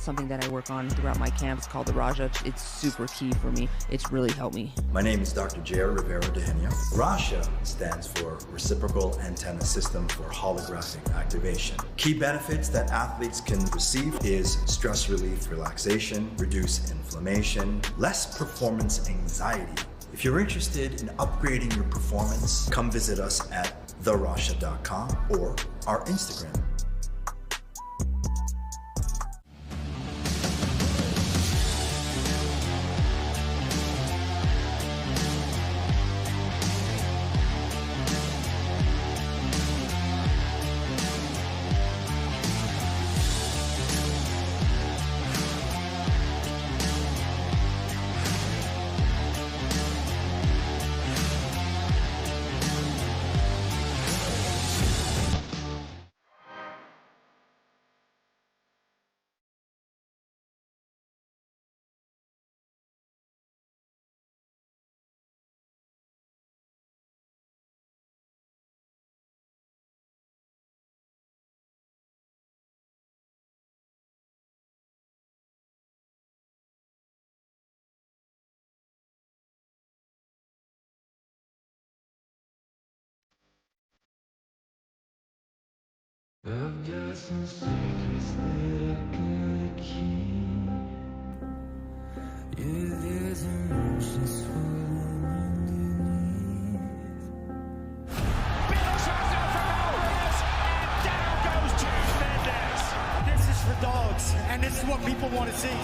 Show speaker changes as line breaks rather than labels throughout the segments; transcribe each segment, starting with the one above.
something that I work on throughout my camps called the Raja. It's super key for me. It's really helped me.
My name is Dr. J.R. Rivera-Dehenia. RASHA stands for Reciprocal Antenna System for Holographic Activation. Key benefits that athletes can receive is stress relief, relaxation, reduce inflammation, less performance anxiety. If you're interested in upgrading your performance, come visit us at therasha.com or our Instagram.
I've got some secrets that I gotta keep. Yeah, there's emotions swirling underneath.
Big shot now from Alvarez, and down goes James Mendez.
This is for dogs, and this is what people want to see.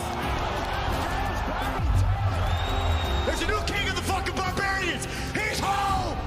There's a new king of the fucking barbarians. He's home.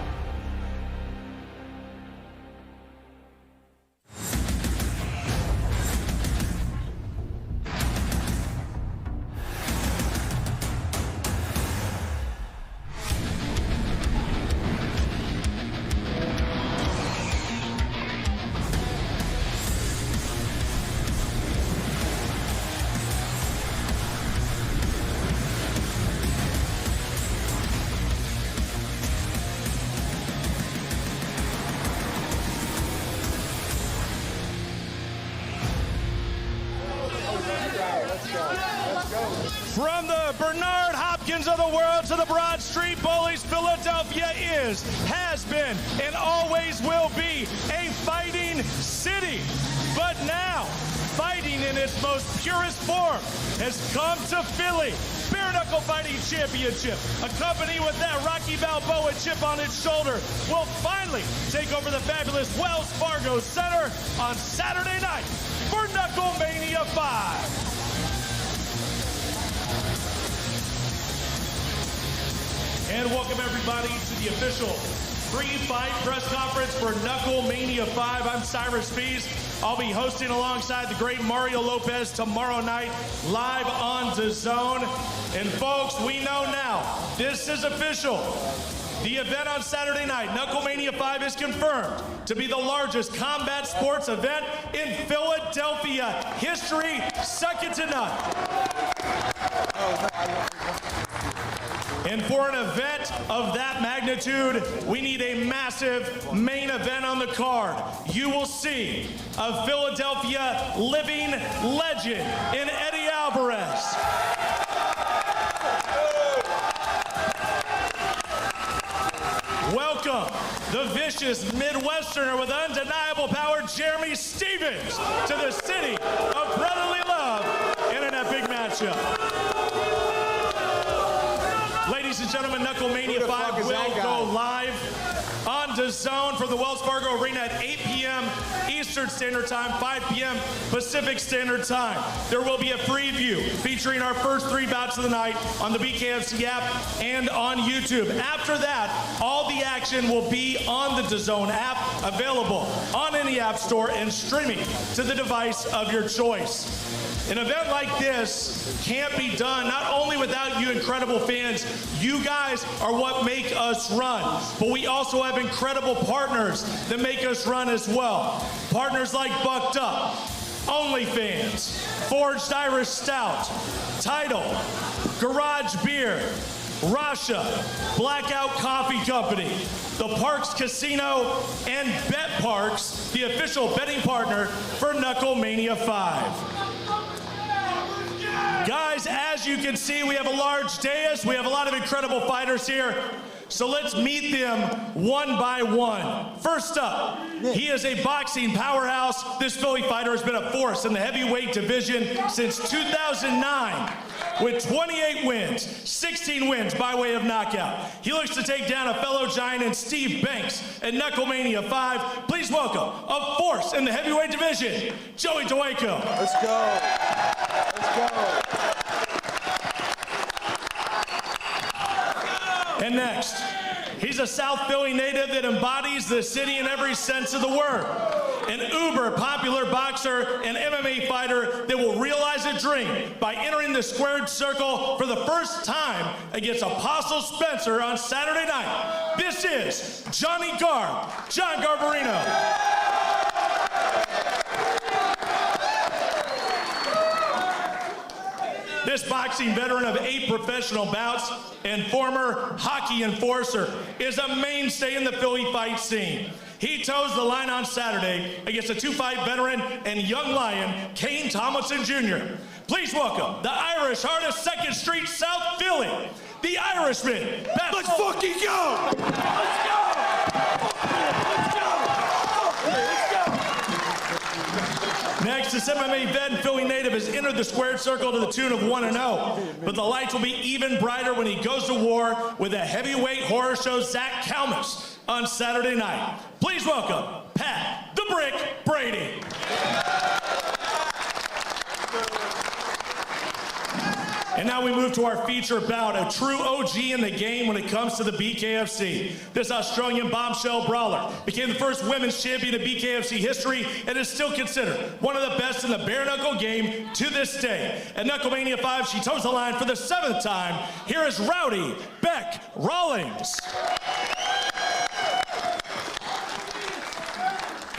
From the Bernard Hopkins of the world to the Broad Street Bullies, Philadelphia is, has been, and always will be a fighting city. But now, fighting in its most purest form has come to Philly. Bare Knuckle Fighting Championship, a company with that Rocky Balboa chip on its shoulder, will finally take over the fabulous Wells Fargo Center on Saturday night for Knucklemania 5. And welcome everybody to the official pre-fight press conference for Knucklemania 5. I'm Cyrus Fees. I'll be hosting alongside the great Mario Lopez tomorrow night, live on DAZN. And folks, we know now, this is official. The event on Saturday night, Knucklemania 5, is confirmed to be the largest combat sports event in Philadelphia history, second to none. And for an event of that magnitude, we need a massive main event on the card. You will see a Philadelphia living legend in Eddie Alvarez. Welcome, the vicious Midwesterner with undeniable power, Jeremy Stevens, to the city of brotherly love in an epic matchup. Ladies and gentlemen, Knucklemania 5 will go live on DAZN for the Wells Fargo Arena at 8 p.m. Eastern Standard Time, 5 p.m. Pacific Standard Time. There will be a preview featuring our first 3 bouts of the night on the BKFC app and on YouTube. After that, all the action will be on the DAZN app, available on any app store and streaming to the device of your choice. An event like this can't be done not only without you incredible fans. You guys are what make us run, but we also have incredible partners that make us run as well. Partners like Bucked Up, OnlyFans, Forged Irish Stout, Tidal, Garage Beer, Rasha, Blackout Coffee Company, the Parx Casino, and Bet Parx, the official betting partner for Knucklemania 5. Guys, as you can see, we have a large dais. We have a lot of incredible fighters here. So let's meet them one by one. First up, he is a boxing powerhouse. This Philly fighter has been a force in the heavyweight division since 2009 with 28 wins, 16 wins by way of knockout. He looks to take down a fellow giant in Steve Banks at Knucklemania 5. Please welcome a force in the heavyweight division, Joey DeWaco.
Let's go. Let's go.
And next, he's a South Philly native that embodies the city in every sense of the word. An uber popular boxer and MMA fighter that will realize a dream by entering the squared circle for the first time against Apostle Spencer on Saturday night. This is Johnny Garb, John Garbarino. This boxing veteran of 8 professional bouts and former hockey enforcer is a mainstay in the Philly fight scene. He toes the line on Saturday against a 2-fight veteran and young lion, Kane Tomlinson Jr. Please welcome the Irish heart of 2nd Street, South Philly, the Irishman.
Let's fucking go! Let's go! Let's go!
Next, this MMA vet and Philly native has entered the squared circle to the tune of 1-0. But the lights will be even brighter when he goes to war with a heavyweight horror show, Zach Kalmus, on Saturday night. Please welcome Pat the Brick Brady. And now we move to our feature bout, a true OG in the game when it comes to the BKFC. This Australian bombshell brawler became the first women's champion in BKFC history and is still considered one of the best in the bare knuckle game to this day. At Knucklemania 5, she toes the line for the 7th time. Here is Rowdy Beck Rawlings.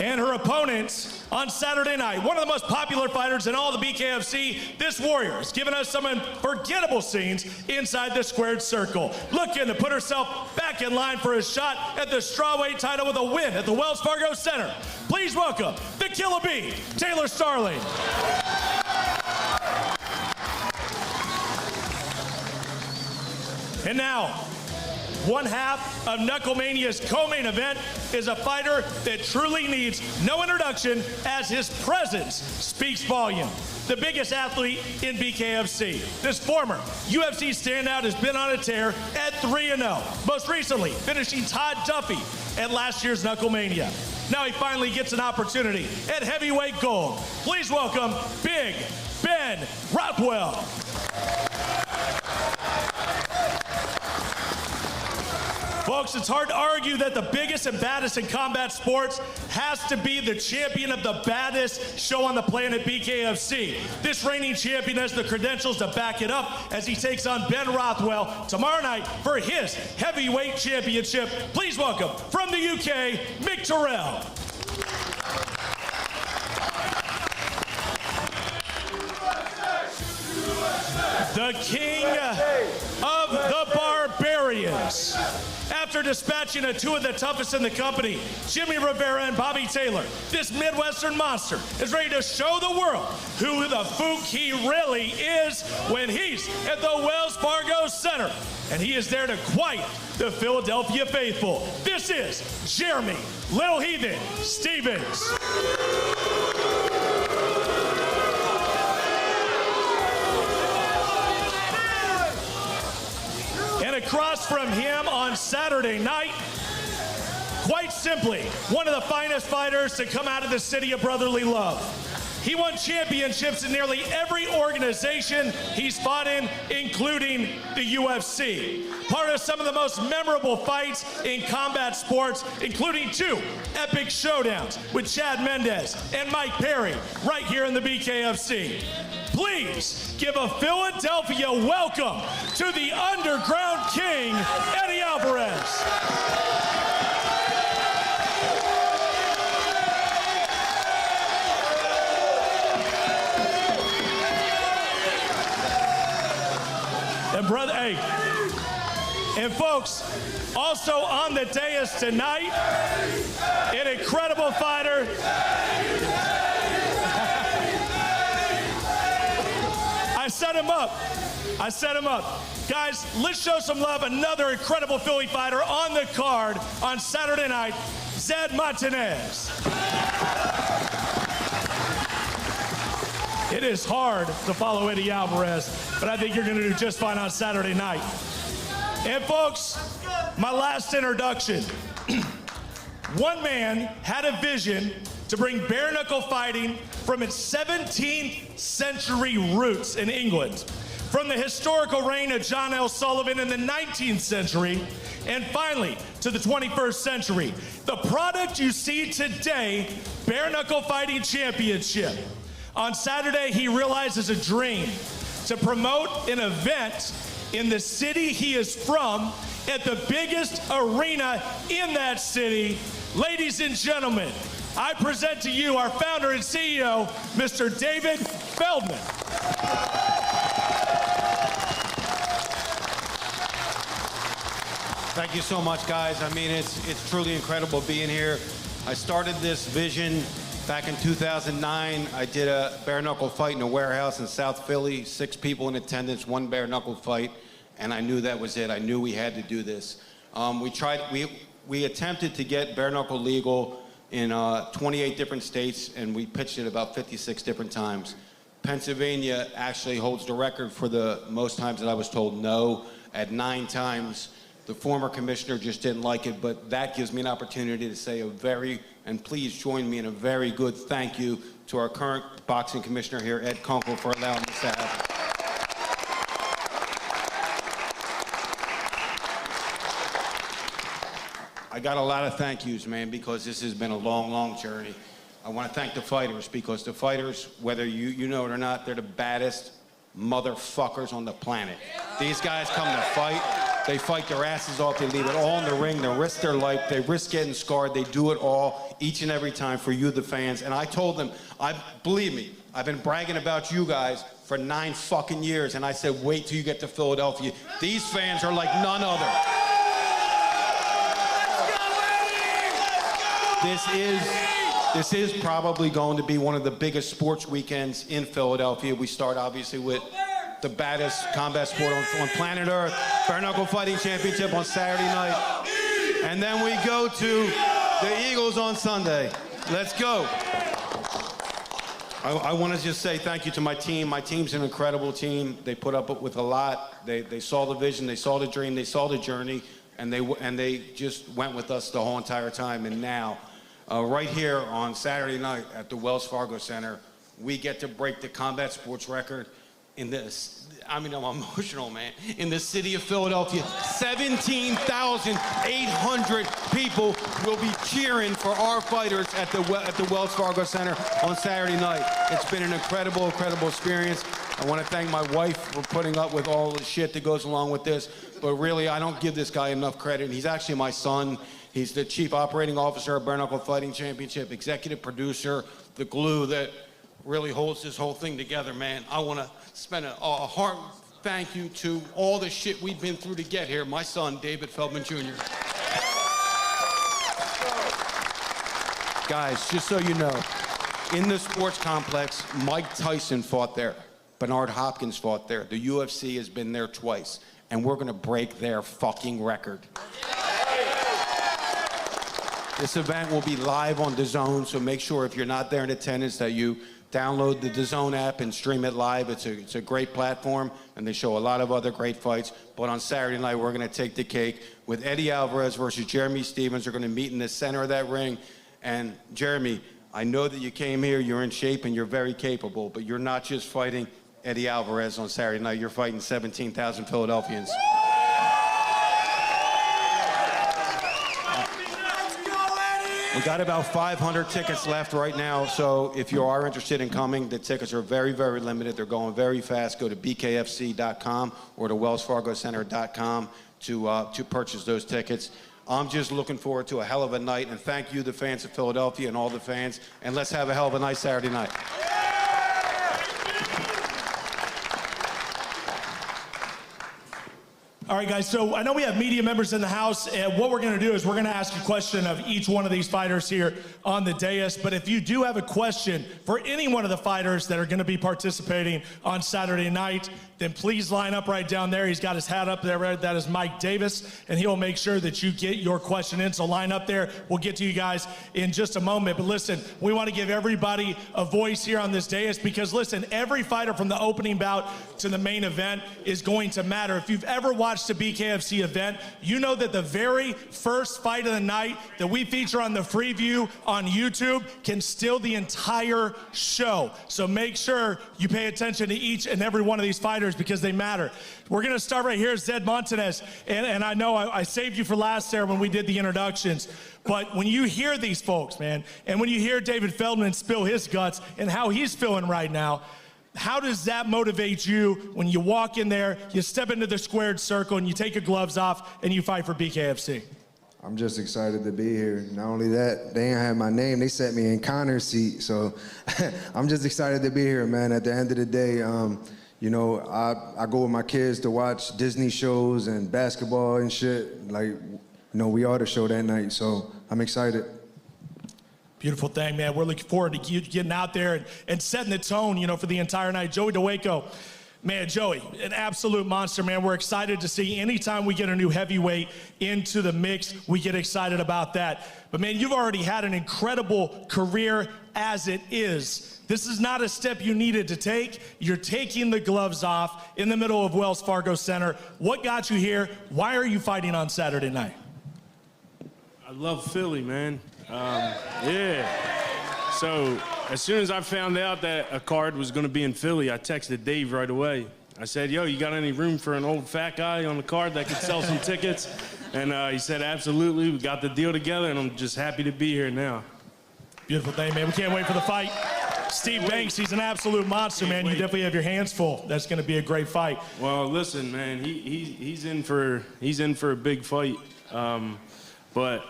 And her opponent on Saturday night, one of the most popular fighters in all the BKFC, this warrior has given us some unforgettable scenes inside the squared circle. Looking to put herself back in line for a shot at the strawweight title with a win at the Wells Fargo Center. Please welcome the Killer Bee, Taylor Starling. And now, one half of Knucklemania's co-main event is a fighter that truly needs no introduction as his presence speaks volume. The biggest athlete in BKFC. This former UFC standout has been on a tear at 3-0. Most recently, finishing Todd Duffy at last year's Knucklemania. Now he finally gets an opportunity at heavyweight gold. Please welcome Big Ben Rothwell. Folks, it's hard to argue that the biggest and baddest in combat sports has to be the champion of the baddest show on the planet, BKFC. This reigning champion has the credentials to back it up as he takes on Ben Rothwell tomorrow night for his heavyweight championship. Please welcome, from the UK, Mick Terrell. The king of the barbarians. After dispatching 2 of the toughest in the company, Jimmy Rivera and Bobby Taylor, this Midwestern monster is ready to show the world who the fook he really is when he's at the Wells Fargo Center. And he is there to quiet the Philadelphia faithful. This is Jeremy Little Heathen Stevens. And across from him on Saturday night, quite simply, one of the finest fighters to come out of the city of brotherly love. He won championships in nearly every organization he's fought in, including the UFC. Part of some of the most memorable fights in combat sports, including 2 epic showdowns with Chad Mendez and Mike Perry right here in the BKFC. Please give a Philadelphia welcome to the Underground King, Eddie Alvarez. And brother, hey, and folks, also on the dais tonight, an incredible fighter. I set him up up. I set him up. Guys, let's show some love. Another incredible Philly fighter on the card on Saturday night, Zed Martinez. It is hard to follow Eddie Alvarez, but I think you're going to do just fine on Saturday night. And folks, my last introduction. One man had a vision to bring bare knuckle fighting from its 17th century roots in England, from the historical reign of John L. Sullivan in the 19th century, and finally to the 21st century. The product you see today, Bare Knuckle Fighting Championship. On Saturday, he realizes a dream to promote an event in the city he is from at the biggest arena in that city. Ladies and gentlemen, I present to you our founder and CEO, Mr. David Feldman.
Thank you so much, guys. I mean, it's truly incredible being here. I started this vision back in 2009. I did a bare knuckle fight in a warehouse in South Philly, 6 people in attendance, 1 bare knuckle fight, and I knew that was it. I knew we had to do this. We attempted to get bare knuckle legal in 28 different states, and we pitched it about 56 different times. Pennsylvania actually holds the record for the most times that I was told no, at 9 times. The former commissioner just didn't like it, but that gives me an opportunity to say and please join me in a very good thank you to our current boxing commissioner here, Ed Knuckle, for allowing us to have it. I got a lot of thank yous, man, because this has been a long, long journey. I want to thank the fighters, because the fighters, whether you know it or not, they're the baddest motherfuckers on the planet. These guys come to fight. They fight their asses off. They leave it all in the ring. They risk their life. They risk getting scarred. They do it all each and every time for you, the fans. And I told them, believe me, I've been bragging about you guys for 9 fucking years. And I said, wait till you get to Philadelphia. These fans are like none other. This is probably going to be one of the biggest sports weekends in Philadelphia. We start obviously with the baddest combat sport on planet Earth, Bare Knuckle Fighting Championship on Saturday night. And then we go to the Eagles on Sunday. Let's go. I want to just say thank you to my team. My team's an incredible team. They put up with a lot. They saw the vision, they saw the dream, they saw the journey, and they just went with us the whole entire time. And now, right here on Saturday night at the Wells Fargo Center, we get to break the combat sports record in this. I mean, I'm emotional, man. In the city of Philadelphia, 17,800 people will be cheering for our fighters at the Wells Fargo Center on Saturday night. It's been an incredible, incredible experience. I want to thank my wife for putting up with all the shit that goes along with this. But really, I don't give this guy enough credit. He's actually my son. He's the chief operating officer of Bare Knuckle Fighting Championship, executive producer, the glue that really holds this whole thing together, man. I want to spend a heart thank you to all the shit we've been through to get here. My son, David Feldman Jr. Guys, just so you know, in the sports complex, Mike Tyson fought there. Bernard Hopkins fought there. The UFC has been there twice, and we're going to break their fucking record. This event will be live on DAZN, so make sure if you're not there in attendance that you download the DAZN app and stream it live. It's a great platform, and they show a lot of other great fights. But on Saturday night, we're going to take the cake with Eddie Alvarez versus Jeremy Stephens. They're going to meet in the center of that ring. And Jeremy, I know that you came here, you're in shape, and you're very capable, but you're not just fighting Eddie Alvarez on Saturday night. You're fighting 17,000 Philadelphians. We got about 500 tickets left right now, so if you are interested in coming, the tickets are very, very limited. They're going very fast. Go to BKFC.com or to WellsFargoCenter.com to purchase those tickets. I'm just looking forward to a hell of a night, and thank you, the fans of Philadelphia and all the fans, and let's have a hell of a nice Saturday night.
All right, guys, so I know we have media members in the house, and what we're going to do is we're going to ask a question of each one of these fighters here on the dais. But if you do have a question for any one of the fighters that are going to be participating on Saturday night, then then please line up right down there. He's got his hat up there. Right? That is Mike Davis, and he'll make sure that you get your question in. So line up there. We'll get to you guys in just a moment. But listen, we want to give everybody a voice here on this dais because, listen, every fighter from the opening bout to the main event is going to matter. If you've ever watched a BKFC event, you know that the very first fight of the night that we feature on the free view on YouTube can steal the entire show. So make sure you pay attention to each and every one of these fighters because they matter. We're going to start right here, Zed Montanez. And I know I saved you for last there when we did the introductions. But when you hear these folks, man, and when you hear David Feldman spill his guts and how he's feeling right now, how does that motivate you when you walk in there, you step into the squared circle, and you take your gloves off, and you fight for BKFC?
I'm just excited to be here. Not only that, they didn't have my name. They set me in Conor's seat. So I'm just excited to be here, man. At the end of the day, you know, I go with my kids to watch Disney shows and basketball and shit. Like, you know, we are the show that night. So I'm excited.
Beautiful thing, man. We're looking forward to you getting out there and setting the tone, you know, for the entire night. Joey DeWaco, man, Joey, an absolute monster, man. We're excited to see anytime we get a new heavyweight into the mix, we get excited about that. But, man, you've already had an incredible career as it is. This is not a step you needed to take. You're taking the gloves off in the middle of Wells Fargo Center. What got you here? Why are you fighting on Saturday night?
I love Philly, man. Yeah. So as soon as I found out that a card was going to be in Philly, I texted Dave right away. I said, yo, you got any room for an old fat guy on the card that could sell some tickets? And he said, absolutely. We got the deal together, and I'm just happy to be here now.
Beautiful thing, man. We can't wait for the fight. Steve Banks, he's an absolute monster, man. You definitely have your hands full. That's going to be a great fight.
Well, listen, man, he's in for a big fight. But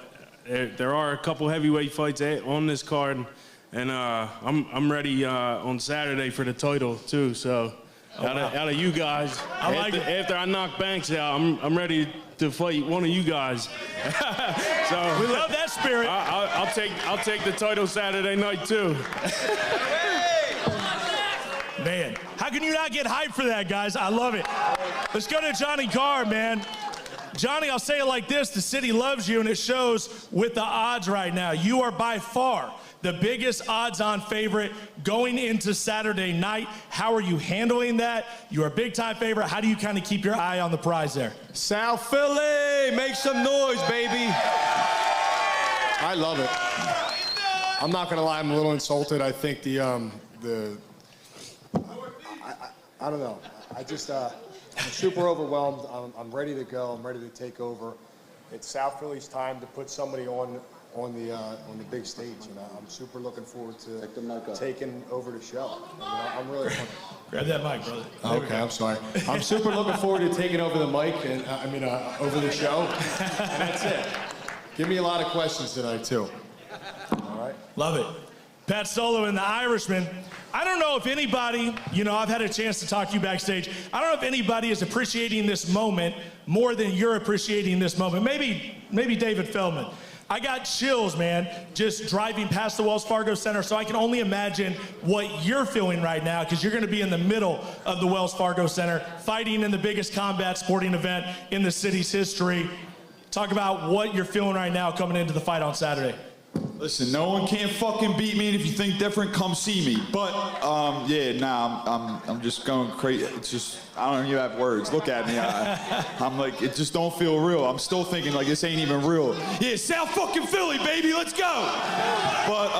there are a couple heavyweight fights on this card, and I'm ready on Saturday for the title too. So out of you guys, after I knock Banks out, I'm ready to fight one of you guys. So
we love that spirit.
I'll take the title Saturday night too.
Man, how can you not get hyped for that, guys? I love it. Let's go to Johnny Carr, man. Johnny, I'll say it like this. The city loves you, and it shows with the odds right now. You are by far the biggest odds-on favorite going into Saturday night. How are you handling that? You're a big-time favorite. How do you kind of keep your eye on the prize there?
South Philly, make some noise, baby. I love it. I'm not going to lie, I'm a little insulted. I think I don't know. I'm super overwhelmed. I'm ready to go. I'm ready to take over. It's South Philly's time to put somebody on the big stage, and I'm super looking forward to taking over the show. I'm really
grab that mic, brother.
Okay, I'm sorry. I'm super looking forward to taking over the mic and over the show. And that's it. Give me a lot of questions tonight too. All right.
Love it. Pat Solo and the Irishman. I don't know if anybody, I've had a chance to talk to you backstage. I don't know if anybody is appreciating this moment more than you're appreciating this moment. Maybe David Feldman. I got chills, man, just driving past the Wells Fargo Center, so I can only imagine what you're feeling right now, because you're going to be in the middle of the Wells Fargo Center, fighting in the biggest combat sporting event in the city's history. Talk about what you're feeling right now coming into the fight on Saturday.
Listen, no one can fucking beat me, and if you think different, come see me. But, I'm just going crazy. It's just, I don't even have words. Look at me. I'm like, it just don't feel real. I'm still thinking, like, this ain't even real. Yeah, South fucking Philly, baby, let's go! But,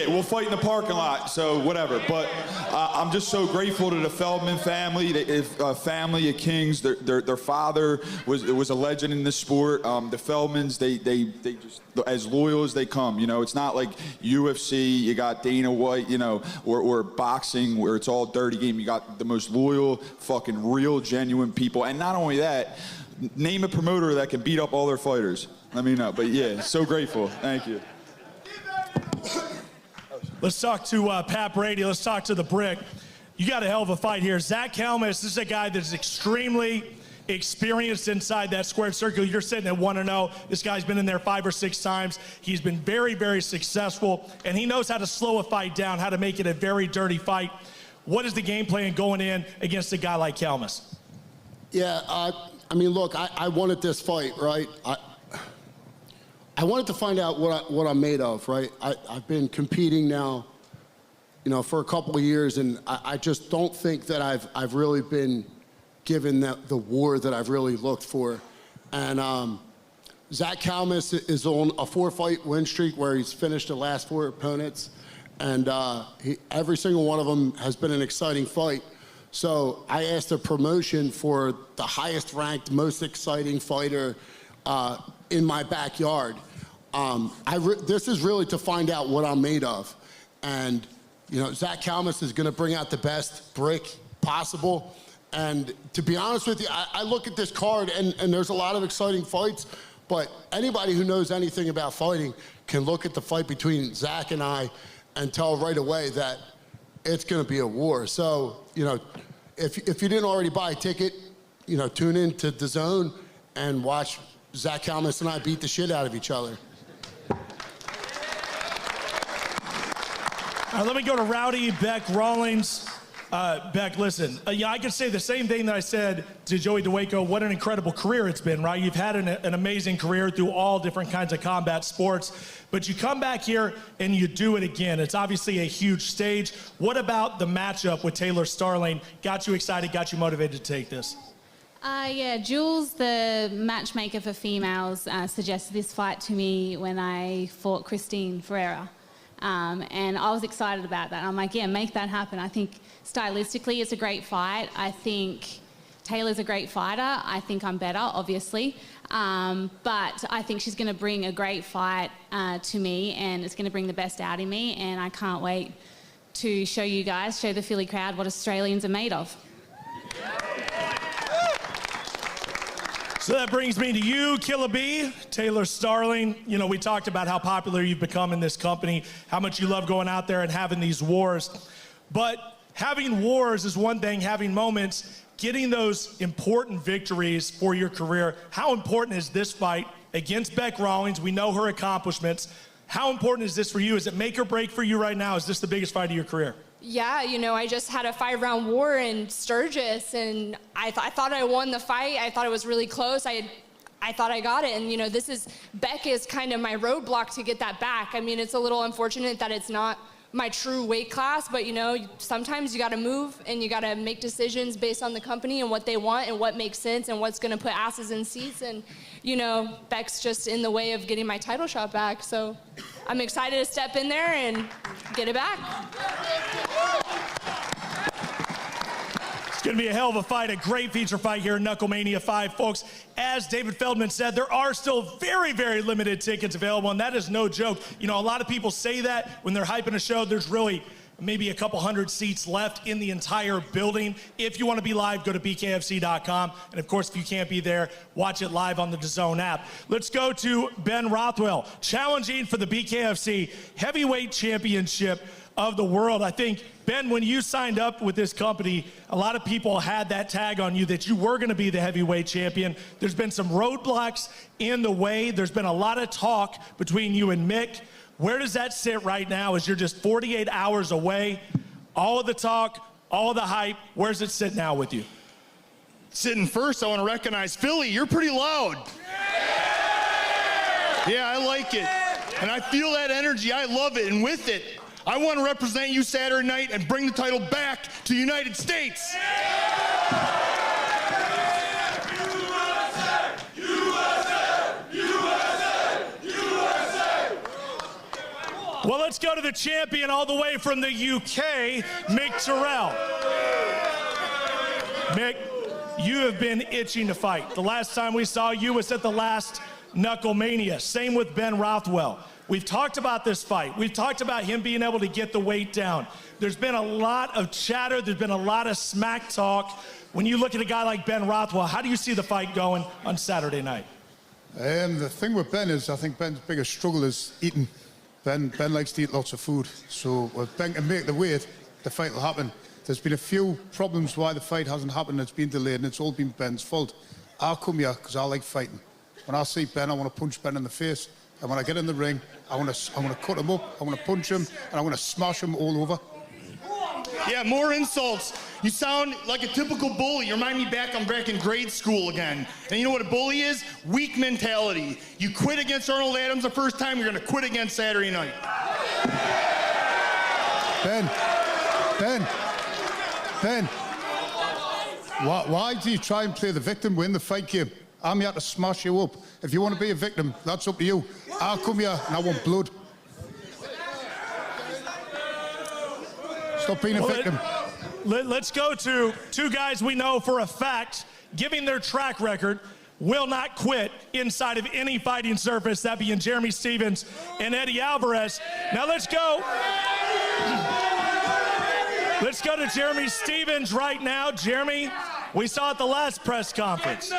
we'll fight in the parking lot, so whatever. But I'm just so grateful to the Feldman family, family of kings. Their father was a legend in this sport. The Feldmans, they just as loyal as they come. It's not like UFC, you got Dana White, or boxing where it's all dirty game. You got the most loyal, fucking real, genuine people. And not only that, name a promoter that can beat up all their fighters. Let me know. But yeah, so grateful. Thank you.
Let's talk to Pat Brady. Let's talk to the Brick. You got a hell of a fight here. Zach Helmus, this is a guy that's extremely experienced inside that squared circle. You're sitting at 1-0. This guy's been in there 5 or 6 times. He's been very, very successful, and he knows how to slow a fight down, how to make it a very dirty fight. What is the game plan going in against a guy like Kalmus?
Yeah, I mean, look, I wanted this fight, right? I wanted to find out what I'm made of, right? I've been competing now, you know, for a couple of years, and I just don't think that I've really been given the war that I've really looked for. And Zach Kalmus is on a 4-fight win streak where he's finished the last 4 opponents, and every single one of them has been an exciting fight. So I asked the promotion for the highest ranked, most exciting fighter in my backyard. This is really to find out what I'm made of. And, you know, Zach Kalmus is gonna bring out the best brick possible. And to be honest with you, I look at this card and there's a lot of exciting fights, but anybody who knows anything about fighting can look at the fight between Zach and I and tell right away that it's gonna be a war. So, you know, if you didn't already buy a ticket, you know, tune in to DAZN and watch Zach Kalmus and I beat the shit out of each other.
All right, let me go to Rowdy, Beck, Rawlings. Beck, listen, yeah, I could say the same thing that I said to Joey DeWaco. What an incredible career it's been, right? You've had an amazing career through all different kinds of combat sports, but you come back here and you do it again. It's obviously a huge stage. What about the matchup with Taylor Starling got you excited, got you motivated to take this?
Yeah, Jules, the matchmaker for females, suggested this fight to me when I fought Christine Ferreira. And I was excited about that. I'm like, yeah, make that happen. I think stylistically it's a great fight. I think Taylor's a great fighter. I think I'm better, obviously. But I think she's going to bring a great fight to me, and it's going to bring the best out in me. And I can't wait to show you guys, show the Philly crowd what Australians are made of.
So that brings me to you, Killer B, Taylor Starling. You know, we talked about how popular you've become in this company, how much you love going out there and having these wars. But having wars is one thing, having moments, getting those important victories for your career. How important is this fight against Beck Rawlings? We know her accomplishments. How important is this for you? Is it make or break for you right now? Is this the biggest fight of your career?
Yeah, you know, I just had a 5-round war in Sturgis, and I thought I won the fight. I thought it was really close. I thought I got it, and, you know, Beck is kind of my roadblock to get that back. I mean, it's a little unfortunate that it's not my true weight class, but, you know, sometimes you got to move, and you got to make decisions based on the company and what they want and what makes sense and what's going to put asses in seats, and, you know, Beck's just in the way of getting my title shot back, so I'm excited to step in there and get it back.
It's going to be a hell of a fight, a great feature fight here in Knucklemania 5, folks. As David Feldman said, there are still very, very limited tickets available, and that is no joke. You know, a lot of people say that when they're hyping a show. There's really maybe a couple hundred seats left in the entire building. If you want to be live, go to BKFC.com. And of course, if you can't be there, watch it live on the DAZN app. Let's go to Ben Rothwell, challenging for the BKFC Heavyweight Championship of the world. I think, Ben, when you signed up with this company, a lot of people had that tag on you that you were going to be the heavyweight champion. There's been some roadblocks in the way. There's been a lot of talk between you and Mick. Where does that sit right now as you're just 48 hours away? All of the talk, all of the hype, where's it sit now with you?
Sitting first, I want to recognize Philly. You're pretty loud. Yeah, I like it. And I feel that energy. I love it. And with it, I want to represent you Saturday night and bring the title back to the United States.
Well, let's go to the champion all the way from the UK, Mick Terrell. Mick, you have been itching to fight. The last time we saw you was at the last Knucklemania. Same with Ben Rothwell. We've talked about this fight. We've talked about him being able to get the weight down. There's been a lot of chatter. There's been a lot of smack talk. When you look at a guy like Ben Rothwell, how do you see the fight going on Saturday night?
The thing with Ben is I think Ben's biggest struggle is eating. Ben likes to eat lots of food. So if Ben can make the weight, the fight will happen. There's been a few problems why the fight hasn't happened. It's been delayed, and it's all been Ben's fault. I'll come here because I like fighting. When I see Ben, I want to punch Ben in the face. And when I get in the ring, I want to cut him up, I want to punch him, and I want to smash him all over.
Yeah, more insults. You sound like a typical bully. You remind me I'm back in grade school again. And you know what a bully is? Weak mentality. You quit against Arnold Adams the first time, you're gonna quit against Saturday night.
Ben, why do you try and play the victim, win the fight game? I'm here to smash you up. If you want to be a victim, that's up to you. I'll come here and I want blood. Stop being a victim.
Let's go to two guys we know for a fact, giving their track record, will not quit inside of any fighting surface, that being Jeremy Stephens and Eddie Alvarez. Now let's go. Let's go to Jeremy Stephens right now. Jeremy, we saw at the last press conference,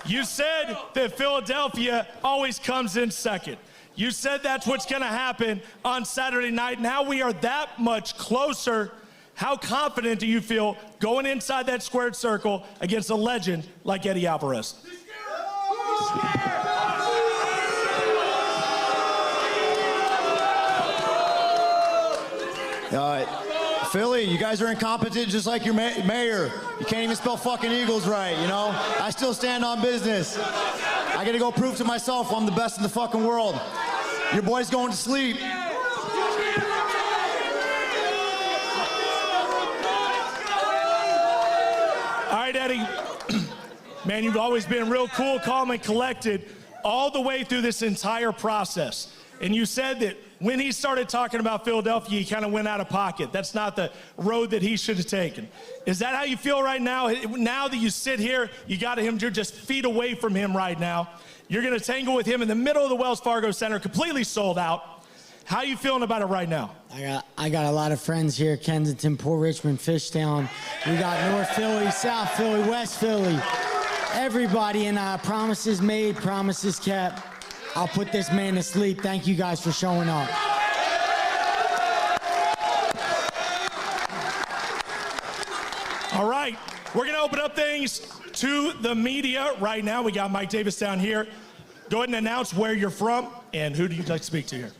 you said that Philadelphia always comes in second. You said that's what's gonna happen on Saturday night. Now we are that much closer. How confident do you feel going inside that squared circle against a legend like Eddie Alvarez?
Philly, you guys are incompetent just like your mayor. You can't even spell fucking Eagles right, you know? I still stand on business. I gotta go prove to myself I'm the best in the fucking world. Your boy's going to sleep.
All right, Eddie. Man, you've always been real cool, calm, and collected all the way through this entire process. And you said that when he started talking about Philadelphia, he kind of went out of pocket. That's not the road that he should have taken. Is that how you feel right now? Now that you sit here, you got him, you're just feet away from him right now. You're going to tangle with him in the middle of the Wells Fargo Center, completely sold out. How are you feeling about it right now?
I got a lot of friends here, Kensington, Port Richmond, Fishtown. We got North Philly, South Philly, West Philly. Everybody, and promises made, promises kept. I'll put this man to sleep. Thank you guys for showing up.
All right, we're gonna open up things to the media right now. We got Mike Davis down here. Go ahead and announce where you're from and who do you like to speak to here?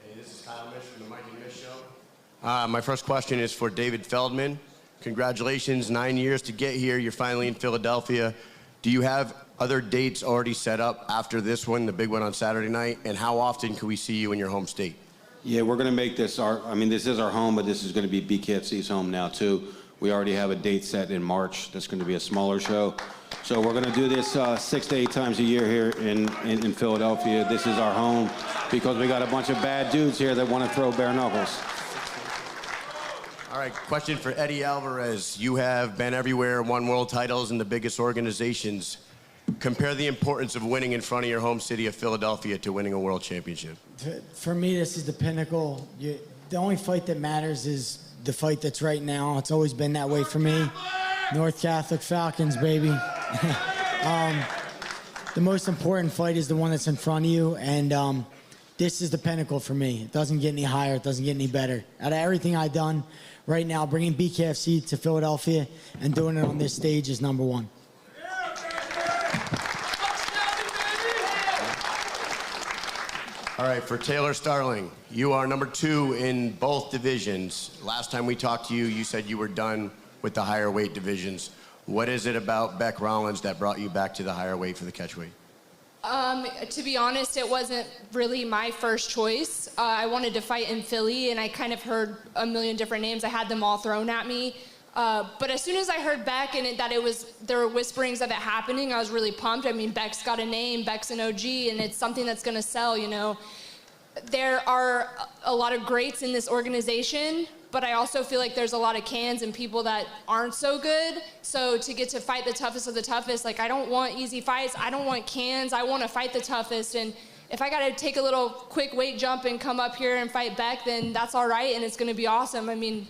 Hey, this is Kyle Mish from the Mike and Mish Show. My first question is for David Feldman. Congratulations, 9 years to get here. You're finally in Philadelphia. Do you have other dates already set up after this one, the big one on Saturday night? And how often can we see you in your home state?
Yeah, we're going to make this this is our home, but this is going to be BKFC's home now, too. We already have a date set in March. That's going to be a smaller show. So we're going to do this 6 to 8 times a year here in Philadelphia. This is our home because we got a bunch of bad dudes here that want to throw bare knuckles.
All right, question for Eddie Alvarez. You have been everywhere, won world titles in the biggest organizations. Compare the importance of winning in front of your home city of Philadelphia to winning a world championship.
For me, this is the pinnacle. The only fight that matters is the fight that's right now. It's always been that way for me. North Catholic Falcons, baby. The most important fight is the one that's in front of you, and this is the pinnacle for me. It doesn't get any higher. It doesn't get any better. Out of everything I've done right now, bringing BKFC to Philadelphia and doing it on this stage is number one.
All right, for Taylor Starling, you are number 2 in both divisions. Last time we talked to you, you said you were done with the higher weight divisions. What is it about Beck Rawlings that brought you back to the higher weight for the catchweight?
To be honest, it wasn't really my first choice. I wanted to fight in Philly, and I kind of heard a million different names. I had them all thrown at me. But as soon as I heard Beck and there were whisperings of it happening, I was really pumped. I mean, Beck's got a name, Beck's an OG, and it's something that's gonna sell, you know. There are a lot of greats in this organization, but I also feel like there's a lot of cans and people that aren't so good. So to get to fight the toughest of the toughest, like, I don't want easy fights. I don't want cans. I want to fight the toughest. And if I got to take a little quick weight jump and come up here and fight Beck, then that's all right, and it's going to be awesome. I mean,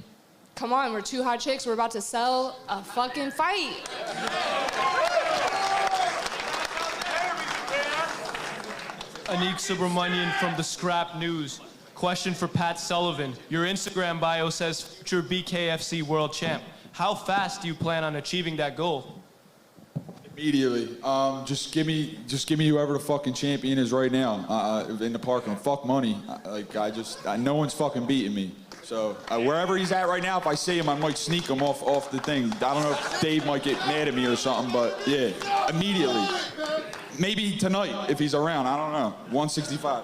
come on, we're 2 hot chicks. We're about to sell a fucking fight.
Anik Subramanian from the Scrap News. Question for Pat Sullivan. Your Instagram bio says future BKFC world champ. How fast do you plan on achieving that goal?
Immediately. Just give me whoever the fucking champion is right now in the parking lot. Fuck money. No one's fucking beating me. So wherever he's at right now, if I see him, I might sneak him off the thing. I don't know if Dave might get mad at me or something, but yeah, immediately. Maybe tonight if he's around. I don't know. 165.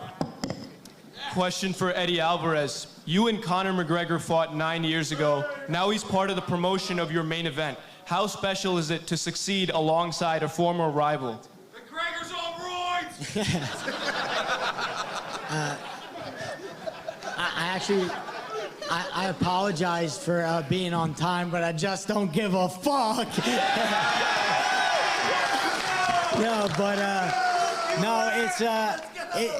Question for Eddie Alvarez. You and Conor McGregor fought 9 years ago. Now he's part of the promotion of your main event. How special is it to succeed alongside a former rival?
McGregor's on roids!
I apologize for being on time, but I just don't give a fuck.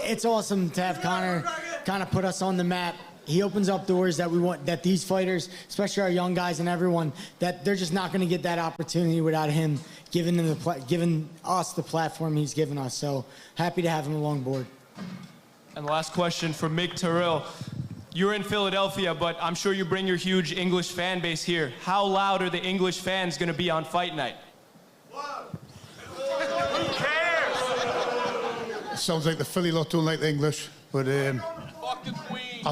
It's awesome to have Conor kind of put us on the map. He opens up doors that we want, that these fighters, especially our young guys and everyone, that they're just not going to get that opportunity without him giving us the platform he's given us. So happy to have him along board.
And last question for Mick Terrell. You're in Philadelphia, but I'm sure you bring your huge English fan base here. How loud are the English fans going to be on fight night?
Who cares? Sounds like the Philly lot don't like the English, but I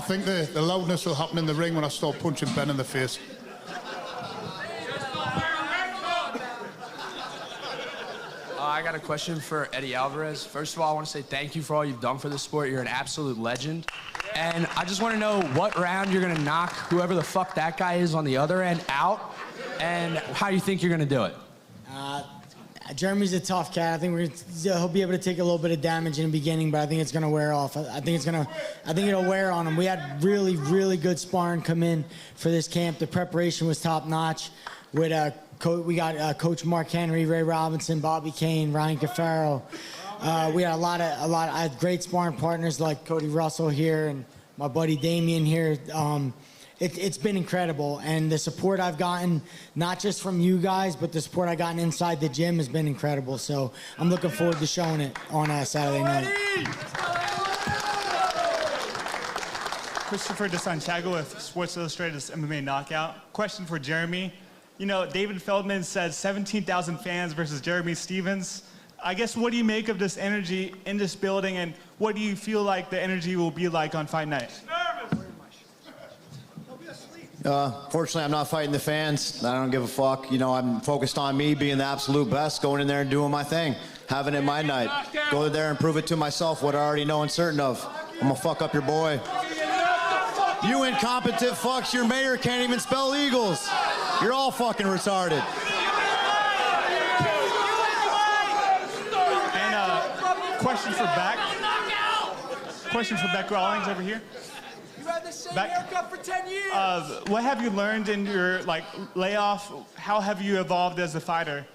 think the loudness will happen in the ring when I start punching Ben in the face.
I got a question for Eddie Alvarez. First of all, I want to say thank you for all you've done for the sport. You're an absolute legend. And I just want to know what round you're going to knock whoever the fuck that guy is on the other end out, and how you think you're going to do it.
Jeremy's a tough cat. I think he'll be able to take a little bit of damage in the beginning, but I think it's going to wear off. I think it'll wear on him. We had really, really good sparring come in for this camp. The preparation was top notch. We got Coach Mark Henry, Ray Robinson, Bobby Kane, Ryan Cafaro. We had I had great sparring partners like Cody Russell here and my buddy Damien here. It's been incredible, and the support I've gotten, not just from you guys, but the support I've gotten inside the gym has been incredible. So I'm looking forward to showing it on Saturday night.
Christopher DeSantiago with Sports Illustrated's MMA Knockout. Question for Jeremy. You know, David Feldman said 17,000 fans versus Jeremy Stevens. I guess, what do you make of this energy in this building, and what do you feel like the energy will be like on fight night?
Fortunately, I'm not fighting the fans. I don't give a fuck. You know, I'm focused on me being the absolute best, going in there and doing my thing, having it my night. Go in there and prove it to myself what I already know and certain of. I'm gonna fuck up your boy. You incompetent fucks, your mayor can't even spell Eagles. You're all fucking retarded.
And question for Beck. Question for Beck Rawlings over here.
You had the same haircut for 10 years.
What have you learned in your layoff? How have you evolved as a fighter?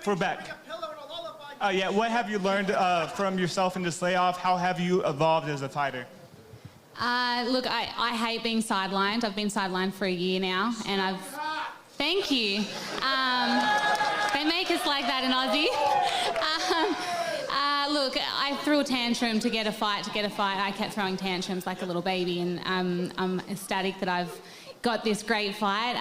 For Beck. Yeah, what have you learned from yourself in this layoff? How have you evolved as a fighter?
Look, I hate being sidelined. I've been sidelined for a year now, and thank you. They make us like that in Aussie. Look, I threw a tantrum to get a fight. I kept throwing tantrums like a little baby, and I'm ecstatic that I've got this great fight.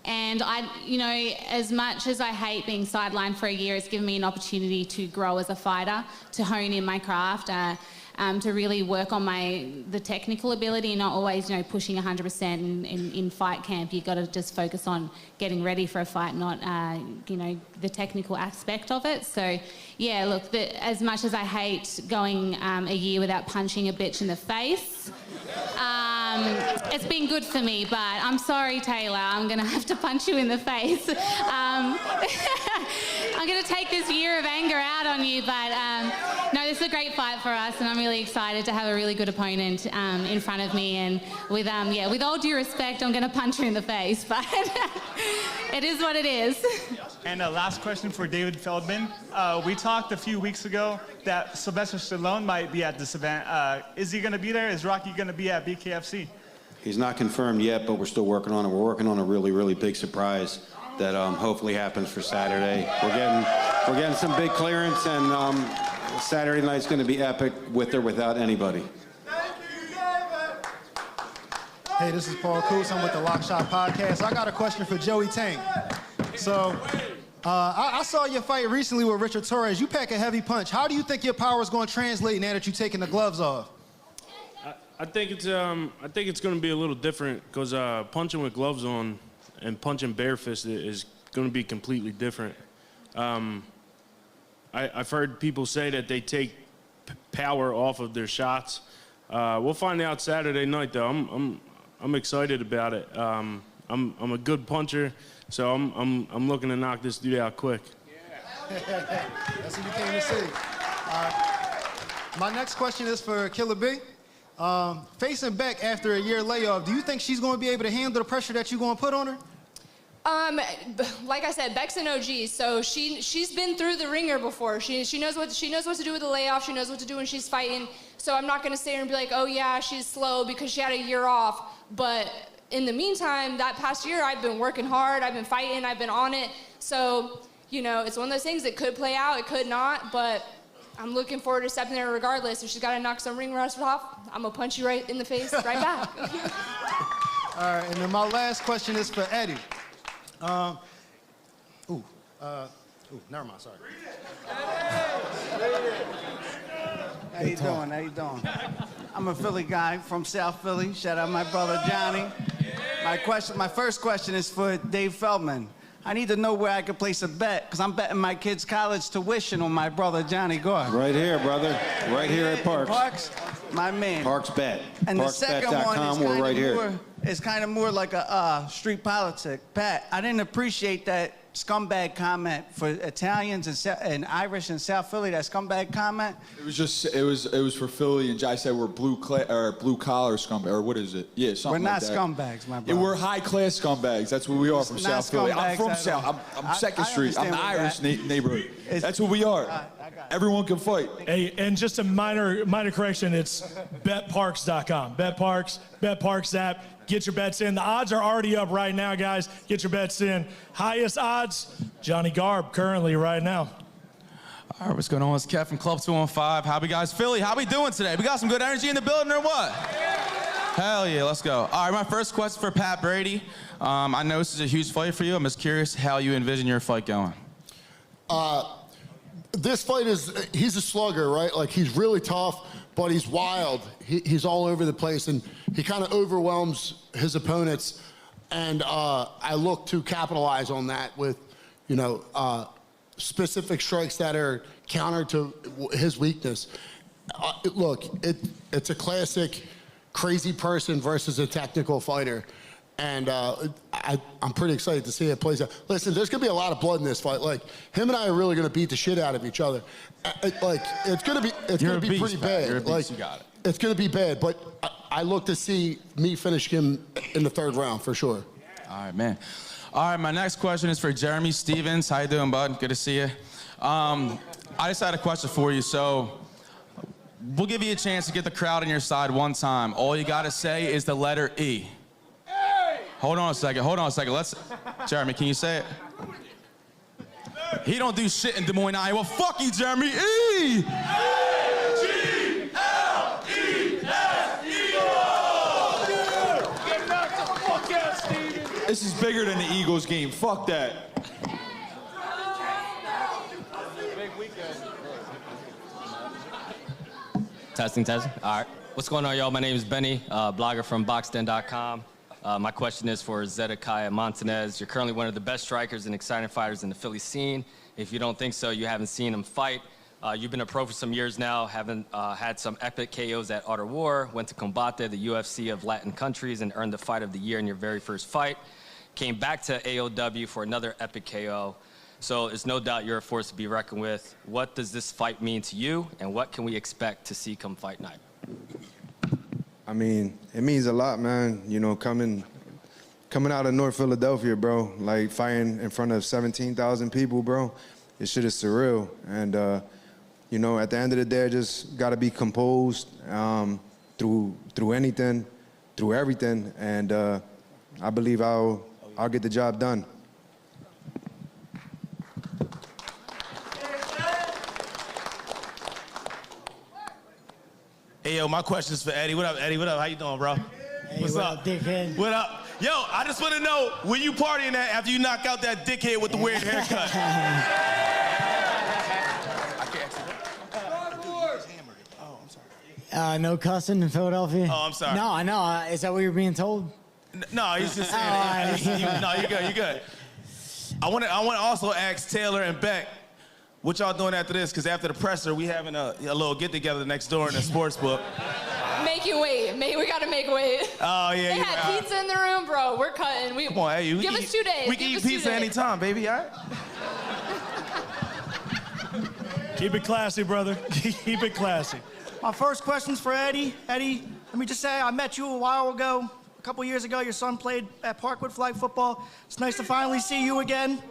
And as much as I hate being sidelined for a year, it's given me an opportunity to grow as a fighter, to hone in my craft, to really work on the technical ability, and not always, pushing 100% in fight camp. You've got to just focus on getting ready for a fight, not, the technical aspect of it. So, yeah, look, as much as I hate going a year without punching a bitch in the face, it's been good for me, but I'm sorry, Taylor, I'm going to have to punch you in the face. I'm going to take this year of anger out on you, but no, this is a great fight for us, and I'm really excited to have a really good opponent in front of me, and with all due respect, I'm going to punch her in the face, but it is what it is.
And last question for David Feldman. We talked a few weeks ago that Sylvester Stallone might be at this event. Is he going to be there? Is Rocky going to be at BKFC?
He's not confirmed yet, but we're still working on it. We're working on a really, really big surprise that hopefully happens for Saturday. We're getting some big clearance, and Saturday night's going to be epic with or without anybody.
Hey, this is Paul Coos. I'm with the Lock Shot Podcast. I got a question for Joey Tank. So, I saw your fight recently with Richard Torres. You pack a heavy punch. How do you think your power is going to translate now that you're taking the gloves off?
I think it's going to be a little different because punching with gloves on and punching barefisted is going to be completely different. I've heard people say that they take power off of their shots. We'll find out Saturday night, though. I'm excited about it. I'm a good puncher, so I'm looking to knock this dude out quick.
That's what you came to see. My next question is for Killer B. Facing Beck after a year layoff, do you think she's going to be able to handle the pressure that you're going to put on her?
Like I said, Beck's an OG, so she's been through the ringer before. She knows what to do with the layoff. She knows what to do when she's fighting. So I'm not going to sit here and be like, oh yeah, she's slow because she had a year off. But in the meantime, that past year, I've been working hard. I've been fighting. I've been on it. So you know, it's one of those things that could play out. It could not. But I'm looking forward to stepping there regardless. If she's got to knock some ring rust off, I'm gonna punch you right in the face, right back.
All right, and then my last question is for Eddie. Never mind, sorry.
How you doing? How you doing? I'm a Philly guy from South Philly. Shout out my brother Johnny. My first question is for Dave Feldman. I need to know where I can place a bet, because I'm betting my kids' college tuition on my brother Johnny Gore.
Right here, brother. Right here at Parx.
Parx, my man.
Parx Bet.
And the second one
we're right here.
It's kind of more like a street politic. Pat, I didn't appreciate that scumbag comment for Italians and Irish in South Philly. That scumbag comment.
It was for Philly, and I said we're blue collar scumbag, or what is it? Yeah, something
We're not
like that.
scumbags, my brother.
Yeah, we're high class scumbags. That's what we are from
Not
South Philly. I'm from
scumbags
South.
at all.
I'm Second Street. I'm the
understand
Irish neighborhood. That's what we are. Everyone can fight.
Hey, and just a minor correction, it's betparx.com. BetParx, BetParx app. Get your bets in. The odds are already up right now, guys. Get your bets in. Highest odds, Johnny Garb currently right now.
All right, what's going on? It's Kev from Club 215. How we guys? Philly, how we doing today? We got some good energy in the building or what? Hell yeah, let's go. All right, my first question for Pat Brady. I know this is a huge fight for you. I'm just curious how you envision your fight going.
This fight he's a slugger, right? Like, he's really tough, but he's wild. He's all over the place, and he kind of overwhelms his opponents. And I look to capitalize on that with, you know, specific strikes that are counter to his weakness. Look, it's a classic crazy person versus a technical fighter. And I'm pretty excited to see it plays out. Listen, there's going to be a lot of blood in this fight. Like, him and I are really going to beat the shit out of each other. Like, it's going to be pretty bad.
You're a beast.
Like,
You got it.
It's going to be bad, but I look to see me finish him in the third round for sure.
All right, man. All right, my next question is for Jeremy Stevens. How you doing, bud? Good to see you. I just had a question for you. So we'll give you a chance to get the crowd on your side one time. All you got to say is the letter E. Hold on a second. Jeremy, can you say it? He don't do shit in Des Moines, Iowa. Fuck you, Jeremy. E!
This is bigger than the Eagles game. Fuck that.
Testing. All right. What's going on, y'all? My name is Benny, blogger from boxden.com. My question is for Zedekiah Montanez. You're currently one of the best strikers and exciting fighters in the Philly scene. If you don't think so, you haven't seen him fight. You've been a pro for some years now, having had some epic KOs at Art of War, went to Combate, the UFC of Latin countries, and earned the Fight of the Year in your very first fight. Came back to AOW for another epic KO. So there's no doubt you're a force to be reckoned with. What does this fight mean to you, and what can we expect to see come fight night?
I mean, it means a lot, man. You know, coming out of North Philadelphia, bro, like fighting in front of 17,000 people, bro, this shit is surreal. And, you know, at the end of the day, I just got to be composed through anything, through everything. And I believe I'll get the job done.
Hey, yo, my question is for Eddie. What up, Eddie? What up? How you doing, bro?
Hey,
What's
what
up?
up, dickhead?
What up? Yo, I just want to know, were you partying that after you knock out that dickhead with the weird haircut?
No cussing in Philadelphia?
Oh, I'm sorry.
No, I know. Is that what you're being told?
No, he's just saying. No, you're good. You're good. I want to also ask Taylor and Beck, what y'all doing after this? Because after the presser, we having a little get together next door in the sports book.
Make you wait. We gotta make wait.
Oh yeah.
They had pizza in the room, bro. We're cutting.
Come on, hey,
give us 2 days.
We can eat pizza anytime, baby. All right.
Keep it classy, brother. Keep it classy.
My first question's for Eddie. Eddie, let me just say, I met you a while ago. A couple years ago, your son played at Parkwood flag football. It's nice to finally see you again.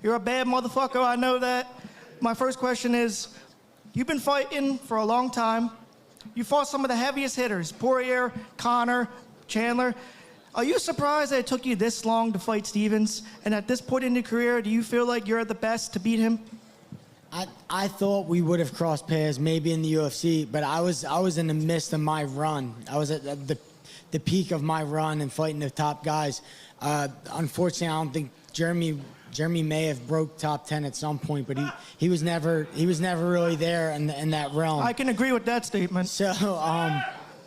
You're a bad motherfucker, I know that. My first question is, you've been fighting for a long time. You fought some of the heaviest hitters, Poirier, Conor, Chandler. Are you surprised that it took you this long to fight Stevens? And at this point in your career, do you feel like you're the best to beat him?
I thought we would have crossed paths maybe in the UFC, but I was in the midst of my run. I was at the peak of my run and fighting the top guys. Unfortunately, I don't think Jeremy may have broke top 10 at some point, but he was never really there in that realm.
I can agree with that statement.
So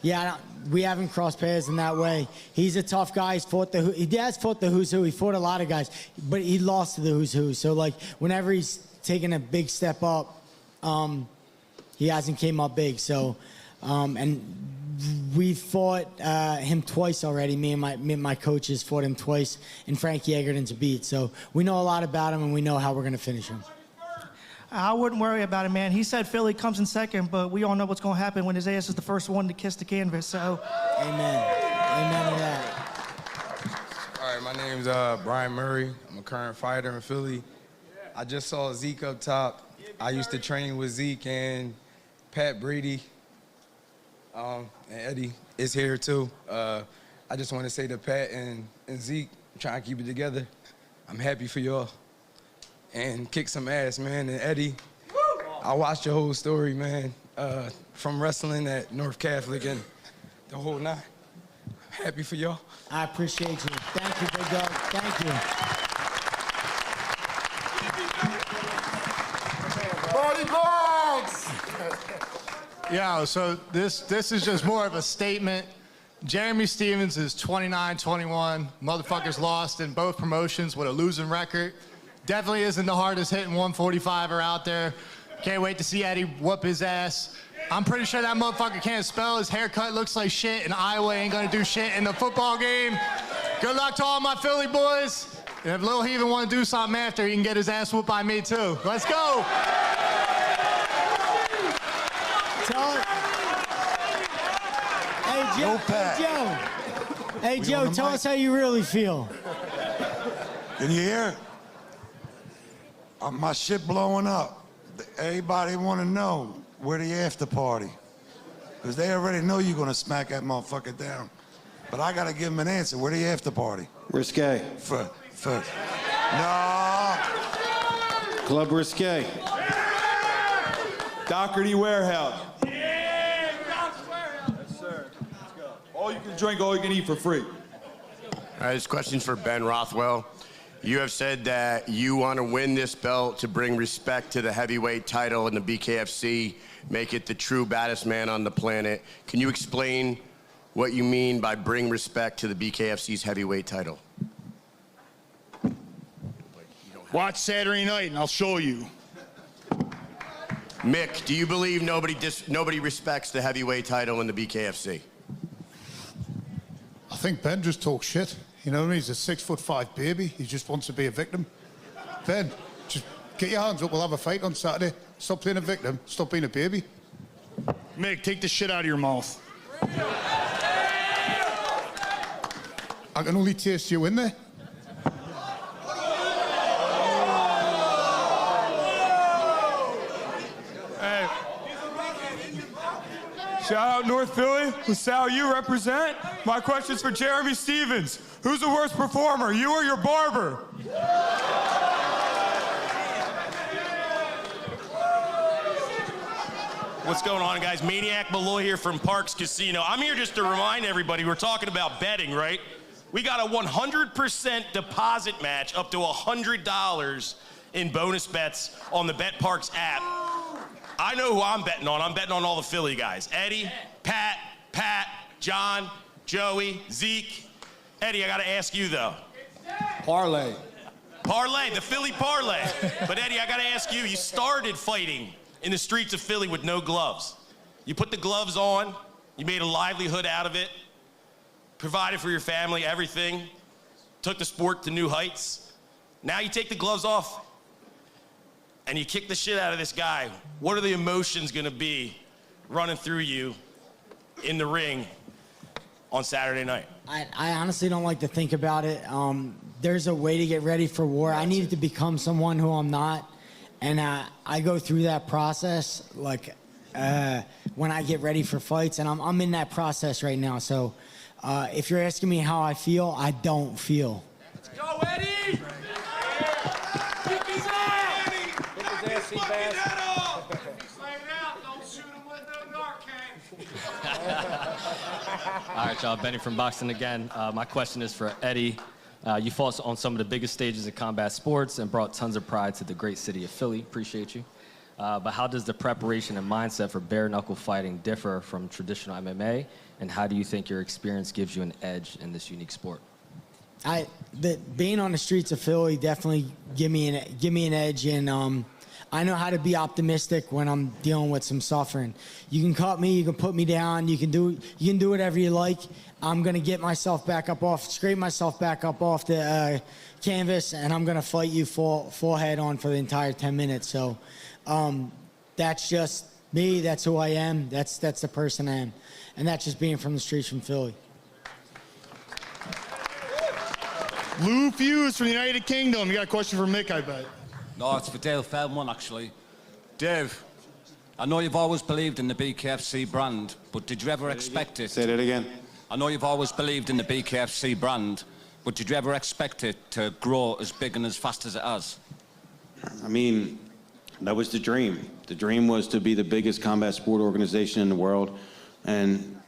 yeah, we haven't crossed paths in that way. He's a tough guy. He has fought the who's who. He fought a lot of guys, but he lost to the who's who. So like whenever he's taken a big step up, he hasn't came up big. So and we fought him twice already. Me and my coaches fought him twice, and Frankie Egerton's a beat. So we know a lot about him, and we know how we're gonna finish him.
I wouldn't worry about it, man. He said Philly comes in second, but we all know what's going to happen when his ass is the first one to kiss the canvas, so.
Amen. Amen to that.
All right, my name's Brian Murray. I'm a current fighter in Philly. I just saw Zeke up top. I used to train with Zeke and Pat Brady. And Eddie is here, too. I just want to say to Pat and Zeke, I'm trying to keep it together. I'm happy for y'all. And kick some ass, man. And Eddie, I watched your whole story, man, from wrestling at North Catholic and the whole nine. I'm happy for y'all.
I appreciate you. Thank you, big dog. Thank you.
Party Parx!
Yeah, so this is just more of a statement. Jeremy Stevens is 29-21. Motherfuckers lost in both promotions with a losing record. Definitely isn't the hardest hitting 145er out there. Can't wait to see Eddie whoop his ass. I'm pretty sure that motherfucker can't spell. His haircut looks like shit, and Iowa ain't gonna do shit in the football game. Good luck to all my Philly boys. And if Lil Heathen wanna do something after, he can get his ass whooped by me too. Let's go.
Hey, Joe, tell us how you really feel.
Can you hear? My shit blowing up. Everybody want to know where the after party. Because they already know you're going to smack that motherfucker down. But I got to give them an answer. Where the after party?
Risque.
No.
Club Risque.
Doherty Warehouse. All you can drink, all you can eat for free.
All right, this question's for Ben Rothwell. You have said that you want to win this belt to bring respect to the heavyweight title in the BKFC, make it the true baddest man on the planet. Can you explain what you mean by bring respect to the BKFC's heavyweight title?
Watch Saturday night and I'll show you.
Mick, do you believe nobody respects the heavyweight title in the BKFC?
I think Ben just talks shit. You know what I mean? He's a 6'5" baby. He just wants to be a victim. Ben, just get your hands up. We'll have a fight on Saturday. Stop playing a victim. Stop being a baby.
Mick, take the shit out of your mouth.
I can only taste you in there.
Hey. Shout out North Philly. LaSalle, you represent. My question's for Jeremy Stevens. Who's the worst performer, you or your barber?
What's going on, guys? Maniac Malloy here from Parx Casino. I'm here just to remind everybody, we're talking about betting, right? We got a 100% deposit match up to $100 in bonus bets on the Bet Parx app. I know who I'm betting on. I'm betting on all the Philly guys. Eddie, Pat, John, Joey, Zeke. Eddie, I gotta ask you though.
Parlay.
Parlay, the Philly parlay. But Eddie, I gotta ask you, you started fighting in the streets of Philly with no gloves. You put the gloves on, you made a livelihood out of it, provided for your family, everything, took the sport to new heights. Now you take the gloves off and you kick the shit out of this guy. What are the emotions gonna be running through you in the ring on Saturday night?
I honestly don't like to think about it. There's a way to get ready for war. I needed to become someone who I'm not. And I go through that process like when I get ready for fights, and I'm in that process right now. So if you're asking me how I feel, I don't feel.
Let's go, Eddie! Kick his ass! Kick his ass, Seabass. He's laying out. Don't shoot him with no Narcan.
All right, y'all. Benny from Boxing again. My question is for Eddie. You fought on some of the biggest stages of combat sports and brought tons of pride to the great city of Philly. Appreciate you. But how does the preparation and mindset for bare knuckle fighting differ from traditional MMA? And how do you think your experience gives you an edge in this unique sport?
Being on the streets of Philly definitely give me an edge, and I know how to be optimistic when I'm dealing with some suffering. You can cut me, you can put me down, you can do whatever you like. I'm gonna get myself back up scrape myself back up off the canvas, and I'm gonna fight you full head on for the entire 10 minutes. So that's just me. That's who I am. That's the person I am, and that's just being from the streets from Philly.
Lou Fuse from the United Kingdom. You got a question for Mick, I bet.
No, it's for Dave Feldman, actually. Dave, I know you've always believed in the BKFC brand, but did you ever expect it?
Say that again.
I know you've always believed in the BKFC brand, but did you ever expect it to grow as big and as fast as it has?
I mean, that was the dream. The dream was to be the biggest combat sport organization in the world, and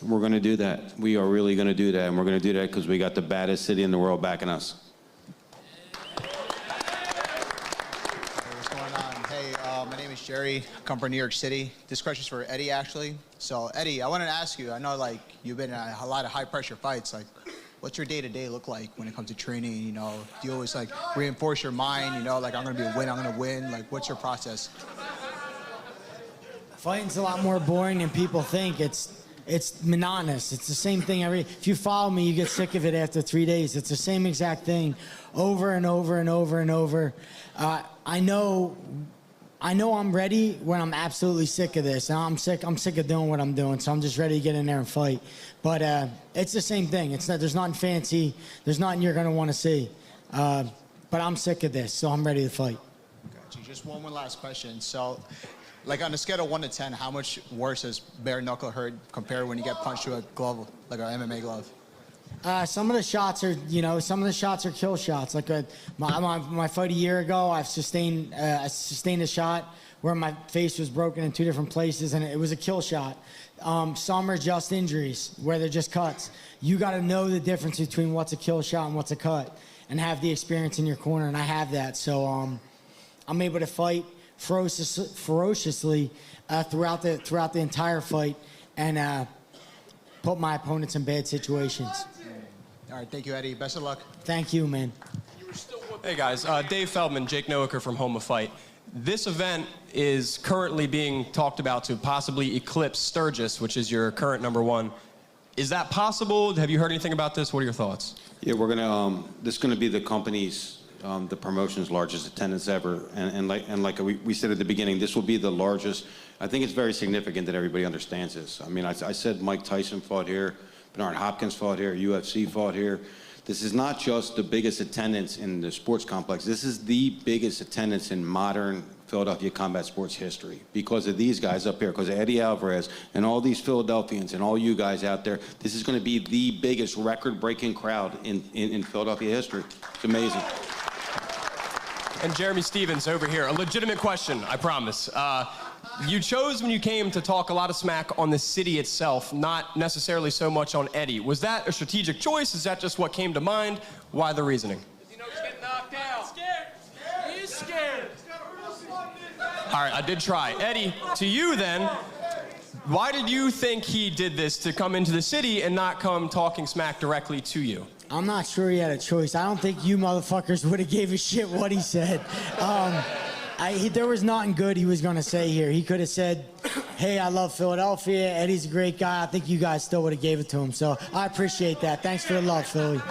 we're going to do that. We are really going to do that, and we're going to do that because we got the baddest city in the world backing us.
My name is Jerry. I come from New York City. This question is for Eddie, actually. So, Eddie, I wanted to ask you, I know, like, you've been in a lot of high-pressure fights. Like, what's your day-to-day look like when it comes to training? You know, do you always, like, reinforce your mind, you know, like, I'm going to be a win, I'm going to win? Like, what's your process?
Fighting's a lot more boring than people think. It's monotonous. It's the same thing if you follow me, you get sick of it after 3 days. It's the same exact thing over and over and over and over. I know I'm ready when I'm absolutely sick of this. And I'm sick of doing what I'm doing, so I'm just ready to get in there and fight. But it's the same thing. There's nothing fancy. There's nothing you're gonna want to see. But I'm sick of this, so I'm ready to fight.
Gotcha. Just one last question. So, like, on a scale of 1 to 10, how much worse does bare knuckle hurt compared when you get punched with a glove, like an MMA glove?
Some of the shots are kill shots. Like my fight a year ago, I sustained a shot where my face was broken in 2 different places, and it was a kill shot. Some are just injuries where they're just cuts. You got to know the difference between what's a kill shot and what's a cut, and have the experience in your corner, and I have that. So I'm able to fight ferociously throughout the entire fight, and put my opponents in bad situations.
All right, thank you, Eddie. Best of luck.
Thank you, man.
Hey, guys. Dave Feldman, Jake Noaker from Home of Fight. This event is currently being talked about to possibly eclipse Sturgis, which is your current #1. Is that possible? Have you heard anything about this? What are your thoughts?
Yeah, we're gonna. This is gonna be the company's, the promotion's largest attendance ever, and like we said at the beginning, this will be the largest. I think it's very significant that everybody understands this. I mean, I said Mike Tyson fought here, Bernard Hopkins fought here, UFC fought here. This is not just the biggest attendance in the sports complex. This is the biggest attendance in modern Philadelphia combat sports history because of these guys up here, because of Eddie Alvarez and all these Philadelphians and all you guys out there. This is going to be the biggest record-breaking crowd in Philadelphia history. It's amazing.
And Jeremy Stevens over here. A legitimate question, I promise. You chose when you came to talk a lot of smack on the city itself, not necessarily so much on Eddie. Was that a strategic choice? Is that just what came to mind? Why the reasoning?
You know he's getting knocked out. He's scared. He's scared.
All right, I did try. Eddie, to you then, Why did you think he did this to come into the city and not come talking smack directly to you?
I'm not sure he had a choice. I don't think you motherfuckers would have gave a shit what he said. There was nothing good he was going to say here. He could have said, hey, I love Philadelphia. Eddie's a great guy. I think you guys still would have gave it to him. So I appreciate that. Thanks for the love, Philly.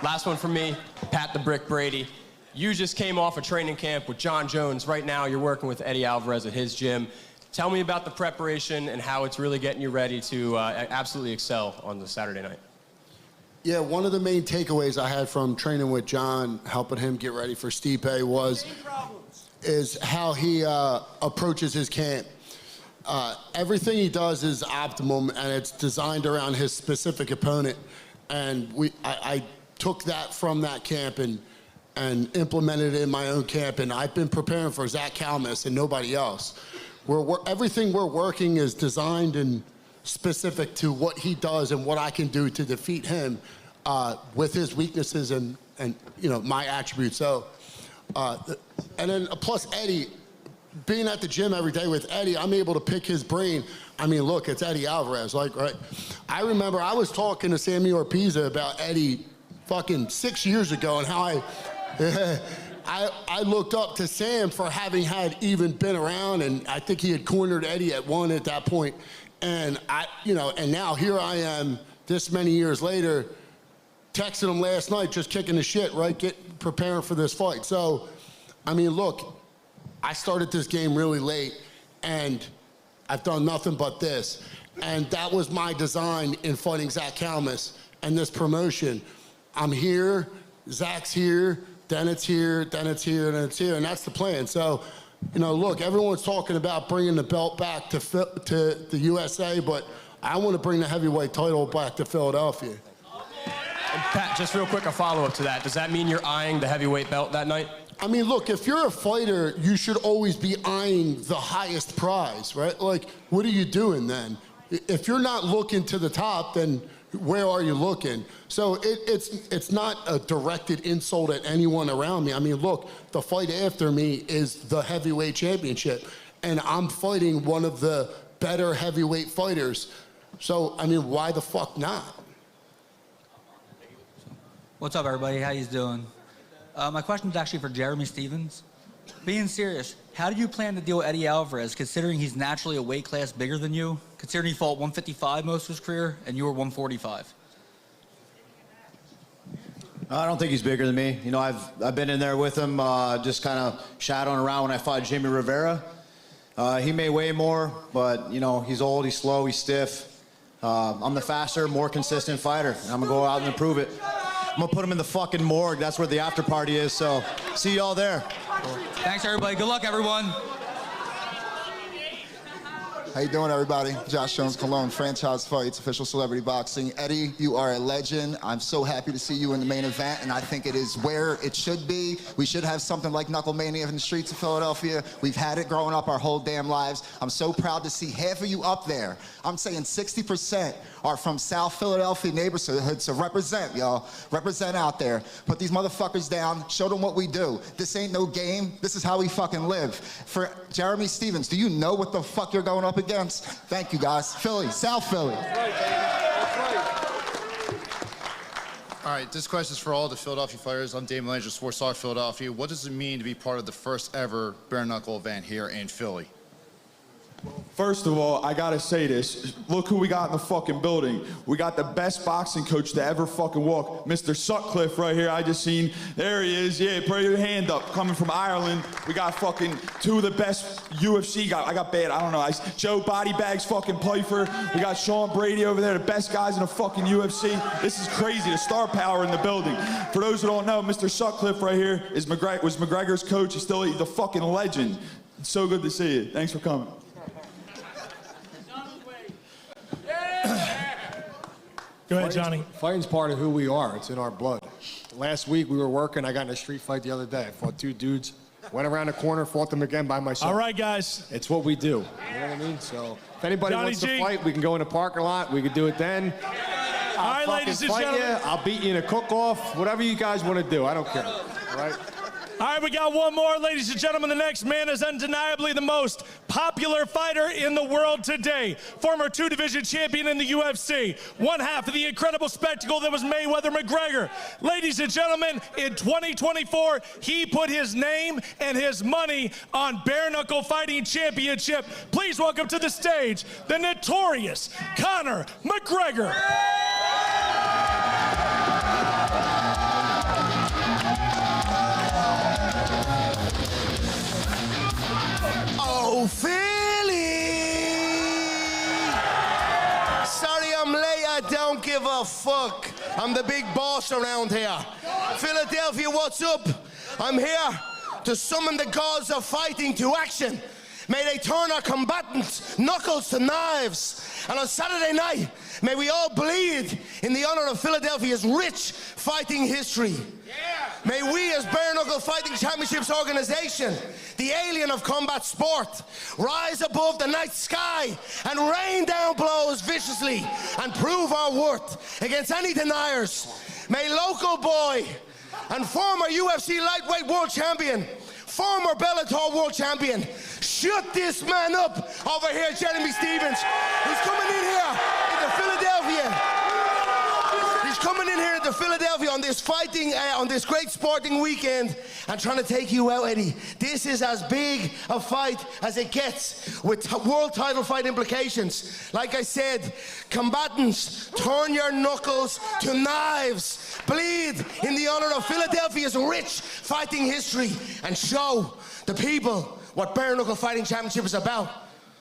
Last one from me, Pat the Brick Brady. You just came off a training camp with John Jones. Right now, you're working with Eddie Alvarez at his gym. Tell me about the preparation and how it's really getting you ready to absolutely excel on the Saturday night.
Yeah, one of the main takeaways I had from training with John, helping him get ready for Stipe, is how he approaches his camp. Everything he does is optimum, and it's designed around his specific opponent. And I took that from that camp and implemented it in my own camp. And I've been preparing for Zach Kalmus and nobody else. Everything we're working is designed and specific to what he does and what I can do to defeat him with his weaknesses and my attributes. So, and then plus Eddie, being at the gym every day with Eddie, I'm able to pick his brain. I mean, look, it's Eddie Alvarez, right? I remember I was talking to Sammy Orpiza about Eddie fucking 6 years ago and how I looked up to Sam for having had even been around, and I think he had cornered Eddie at one at that point. And and now here I am this many years later, texting him last night, just kicking the shit, right? Preparing for this fight. So, I mean, look, I started this game really late, and I've done nothing but this. And that was my design in fighting Zach Kalmus and this promotion. I'm here, Zach's here, then it's here, then it's here, then it's here, and that's the plan. So, look, everyone's talking about bringing the belt back to the USA, but I want to bring the heavyweight title back to Philadelphia.
And Pat, just real quick, a follow-up to that. Does that mean you're eyeing the heavyweight belt that night?
I mean, look, if you're a fighter, you should always be eyeing the highest prize, right? Like, what are you doing then? If you're not looking to the top, then where are you looking? So it's not a directed insult at anyone around me. I mean, look, the fight after me is the heavyweight championship, and I'm fighting one of the better heavyweight fighters. So, I mean, why the fuck not?
What's up, everybody? How you doing? My question is actually for Jeremy Stevens. Being serious, how do you plan to deal with Eddie Alvarez, considering he's naturally a weight class bigger than you, considering he fought 155 most of his career, and you were 145?
I don't think he's bigger than me. I've been in there with him, just kind of shadowing around when I fought Jimmy Rivera. He may weigh more, but, he's old, he's slow, he's stiff. I'm the faster, more consistent fighter, and I'm going to go out and prove it. I'm going to put him in the fucking morgue. That's where the after party is, so see y'all there.
Thanks, everybody. Good luck, everyone.
How you doing, everybody? Josh Jones, Cologne, Franchise Fights, Official Celebrity Boxing. Eddie, you are a legend. I'm so happy to see you in the main event, and I think it is where it should be. We should have something like Knucklemania in the streets of Philadelphia. We've had it growing up our whole damn lives. I'm so proud to see half of you up there. I'm saying 60% are from South Philadelphia neighborhoods, so represent, y'all. Represent out there. Put these motherfuckers down. Show them what we do. This ain't no game. This is how we fucking live. For Jeremy Stevens, do you know what the fuck you're going up against? Thank you, guys. Philly, South Philly.
All right, this question is for all the Philadelphia fighters. I'm Dave Manager, Sports Talk Philadelphia. What does it mean to be part of the first ever bare knuckle event here in Philly?
First of all, I gotta say this. Look who we got in the fucking building. We got the best boxing coach to ever fucking walk, Mr. Sutcliffe right here. I just seen, there he is. Yeah, put your hand up. Coming from Ireland. We got fucking two of the best UFC guys. I got bad, I don't know. Joe Bodybags fucking Pfeiffer. We got Sean Brady over there, the best guys in the fucking UFC. This is crazy, the star power in the building. For those who don't know, Mr. Sutcliffe right here was McGregor's coach. He's still the fucking legend. It's so good to see you. Thanks for coming.
Go ahead, Johnny.
Fighting's part of who we are. It's in our blood. Last week we were working. I got in a street fight the other day. I fought two dudes. Went around the corner, fought them again by myself.
All right, guys.
It's what we do. You know what I mean? So if anybody
Johnny
wants
G.
to fight, we can go in the parking lot. We could do it then.
All right, ladies and gentlemen.
I'll beat you in a cook-off. Whatever you guys want to do. I don't care. All right?
All right, we got one more, ladies and gentlemen. The next man is undeniably the most popular fighter in the world today. Former 2-division champion in the UFC. One half of the incredible spectacle that was Mayweather-McGregor. Ladies and gentlemen, in 2024, he put his name and his money on Bare Knuckle Fighting Championship. Please welcome to the stage the notorious Conor McGregor.
Oh, Philly! Sorry I'm late, I don't give a fuck. I'm the big boss around here. Philadelphia, what's up? I'm here to summon the gods of fighting to action. May they turn our combatants' knuckles to knives. And on Saturday night, may we all bleed in the honor of Philadelphia's rich fighting history. May we, as Bare Knuckle Fighting Championships organization, the alien of combat sport, rise above the night sky and rain down blows viciously and prove our worth against any deniers. May local boy and former UFC lightweight world champion, former Bellator world champion, shut this man up over here, Jeremy Stephens, who's coming in here into Philadelphia. He's coming in here into Philadelphia on this fighting, on this great sporting weekend and trying to take you out, Eddie. This is as big a fight as it gets with world title fight implications. Like I said, combatants, turn your knuckles to knives. Bleed in the honor of Philadelphia's rich fighting history and show the people what Bare Knuckle Fighting Championship is about.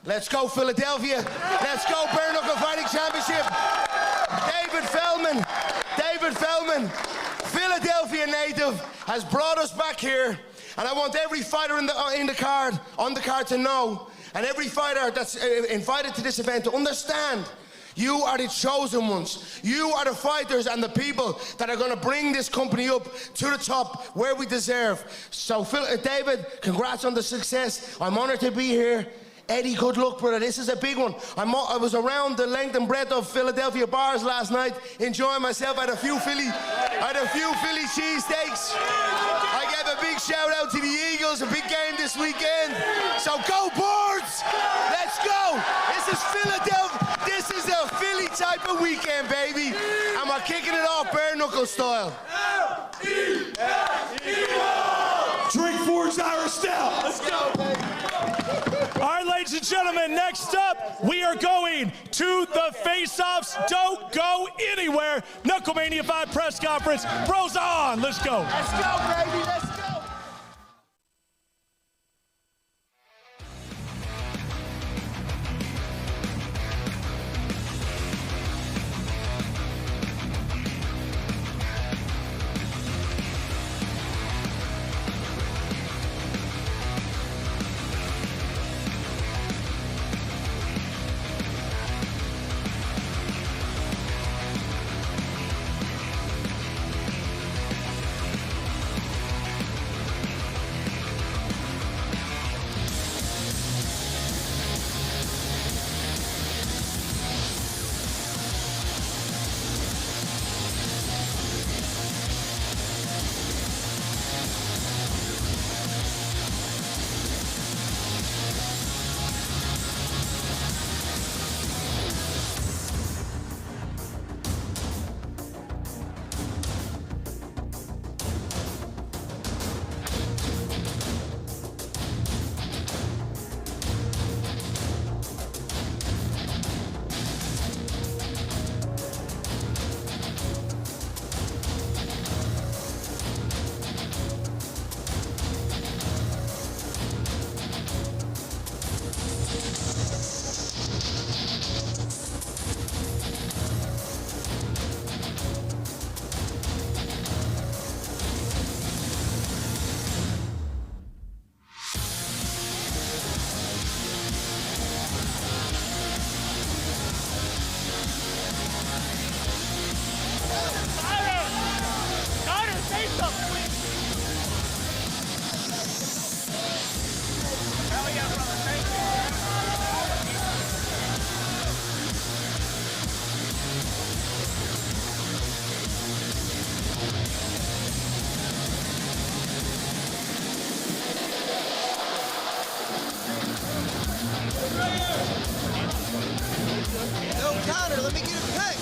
Let's go, Philadelphia. Let's go, Bare Knuckle Fighting Championship. David Feldman, Philadelphia native, has brought us back here, and I want every fighter on the card to know, and every fighter that's invited to this event to understand, you are the chosen ones. You are the fighters and the people that are going to bring this company up to the top where we deserve. So, David, congrats on the success. I'm honored to be here. Eddie, good luck, brother. This is a big one. I was around the length and breadth of Philadelphia bars last night, enjoying myself. I had a few Philly cheesesteaks. I gave a big shout out to the Eagles, a big game this weekend. So go Birds! Let's go! This is Philadelphia. This is a Philly type of weekend, baby. And we're kicking it off Bare Knuckle style.
Drink Forge Irish Stout. Let's go, baby. All right, ladies and gentlemen, next up, we are going to the face-offs. Don't go anywhere. Knucklemania 5 press conference. Bros on. Let's go.
Let's go, baby. Let's go. Let me get a pick.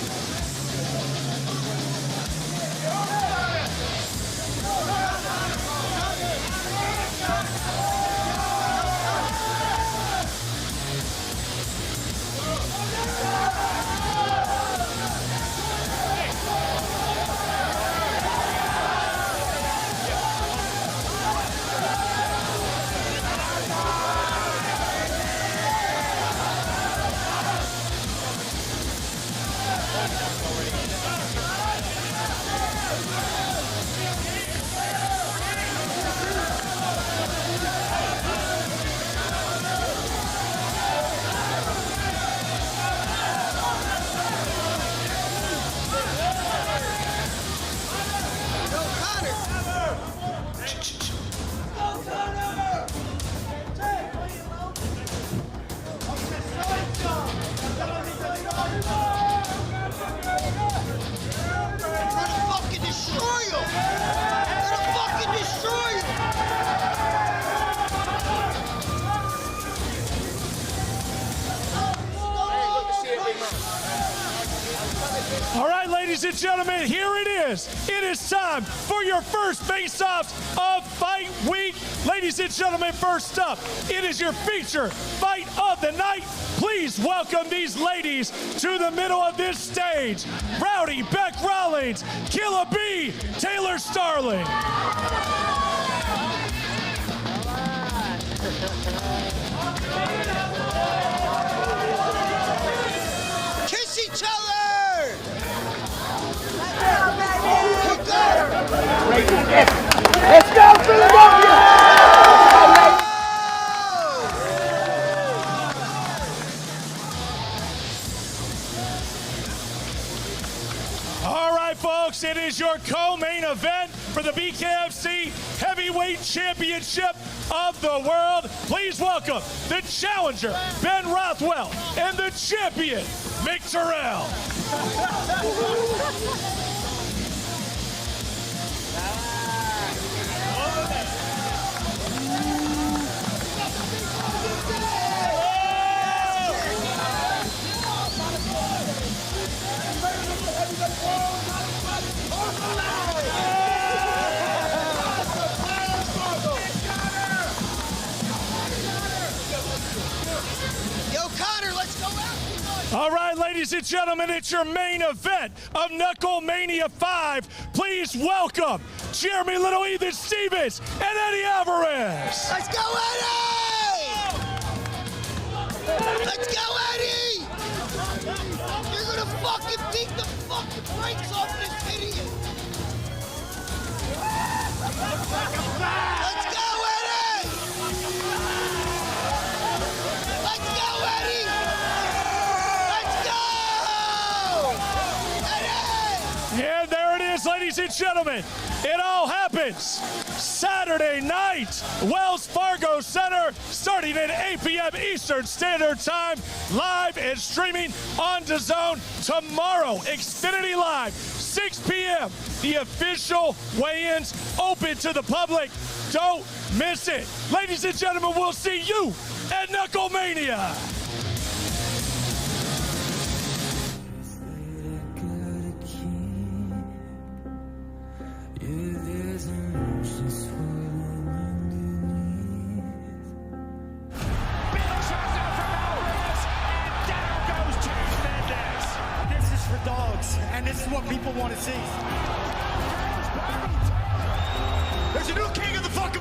All right, ladies and gentlemen, here it is. It is time for your first face-offs of Fight Week. Ladies and gentlemen, first up, it is your feature fight of the night. Please welcome these ladies to the middle of this stage. Rowdy Beck Rawlings, Killer B, Taylor Starling.
Kiss each other!
Let's go, Philadelphia!
All right, folks, it is your co-main event for the BKFC Heavyweight Championship of the World. Please welcome the challenger, Ben Rothwell, and the champion, Mick Terrell.
Yo, Conor, let's go out.
All right, ladies and gentlemen, it's your main event of Knucklemania 5. Please welcome Jeremy Little Ethan Stevens and Eddie Alvarez.
Let's go, Eddie! Let's go, Eddie! You're gonna fucking beat the fucking brakes off this idiot! Let's go, Eddie! Let's go, Eddie! Let's go! Eddie!
And there it is, ladies and gentlemen. It all happens Saturday night, Wells Fargo Center, starting at 8 p.m. Eastern Standard Time, live and streaming on DAZN tomorrow. Xfinity Live, 6 p.m. The official weigh-ins open to the public. Don't miss it. Ladies and gentlemen, we'll see you at Knucklemania.
And this is what people want to see. There's a new king of the fucking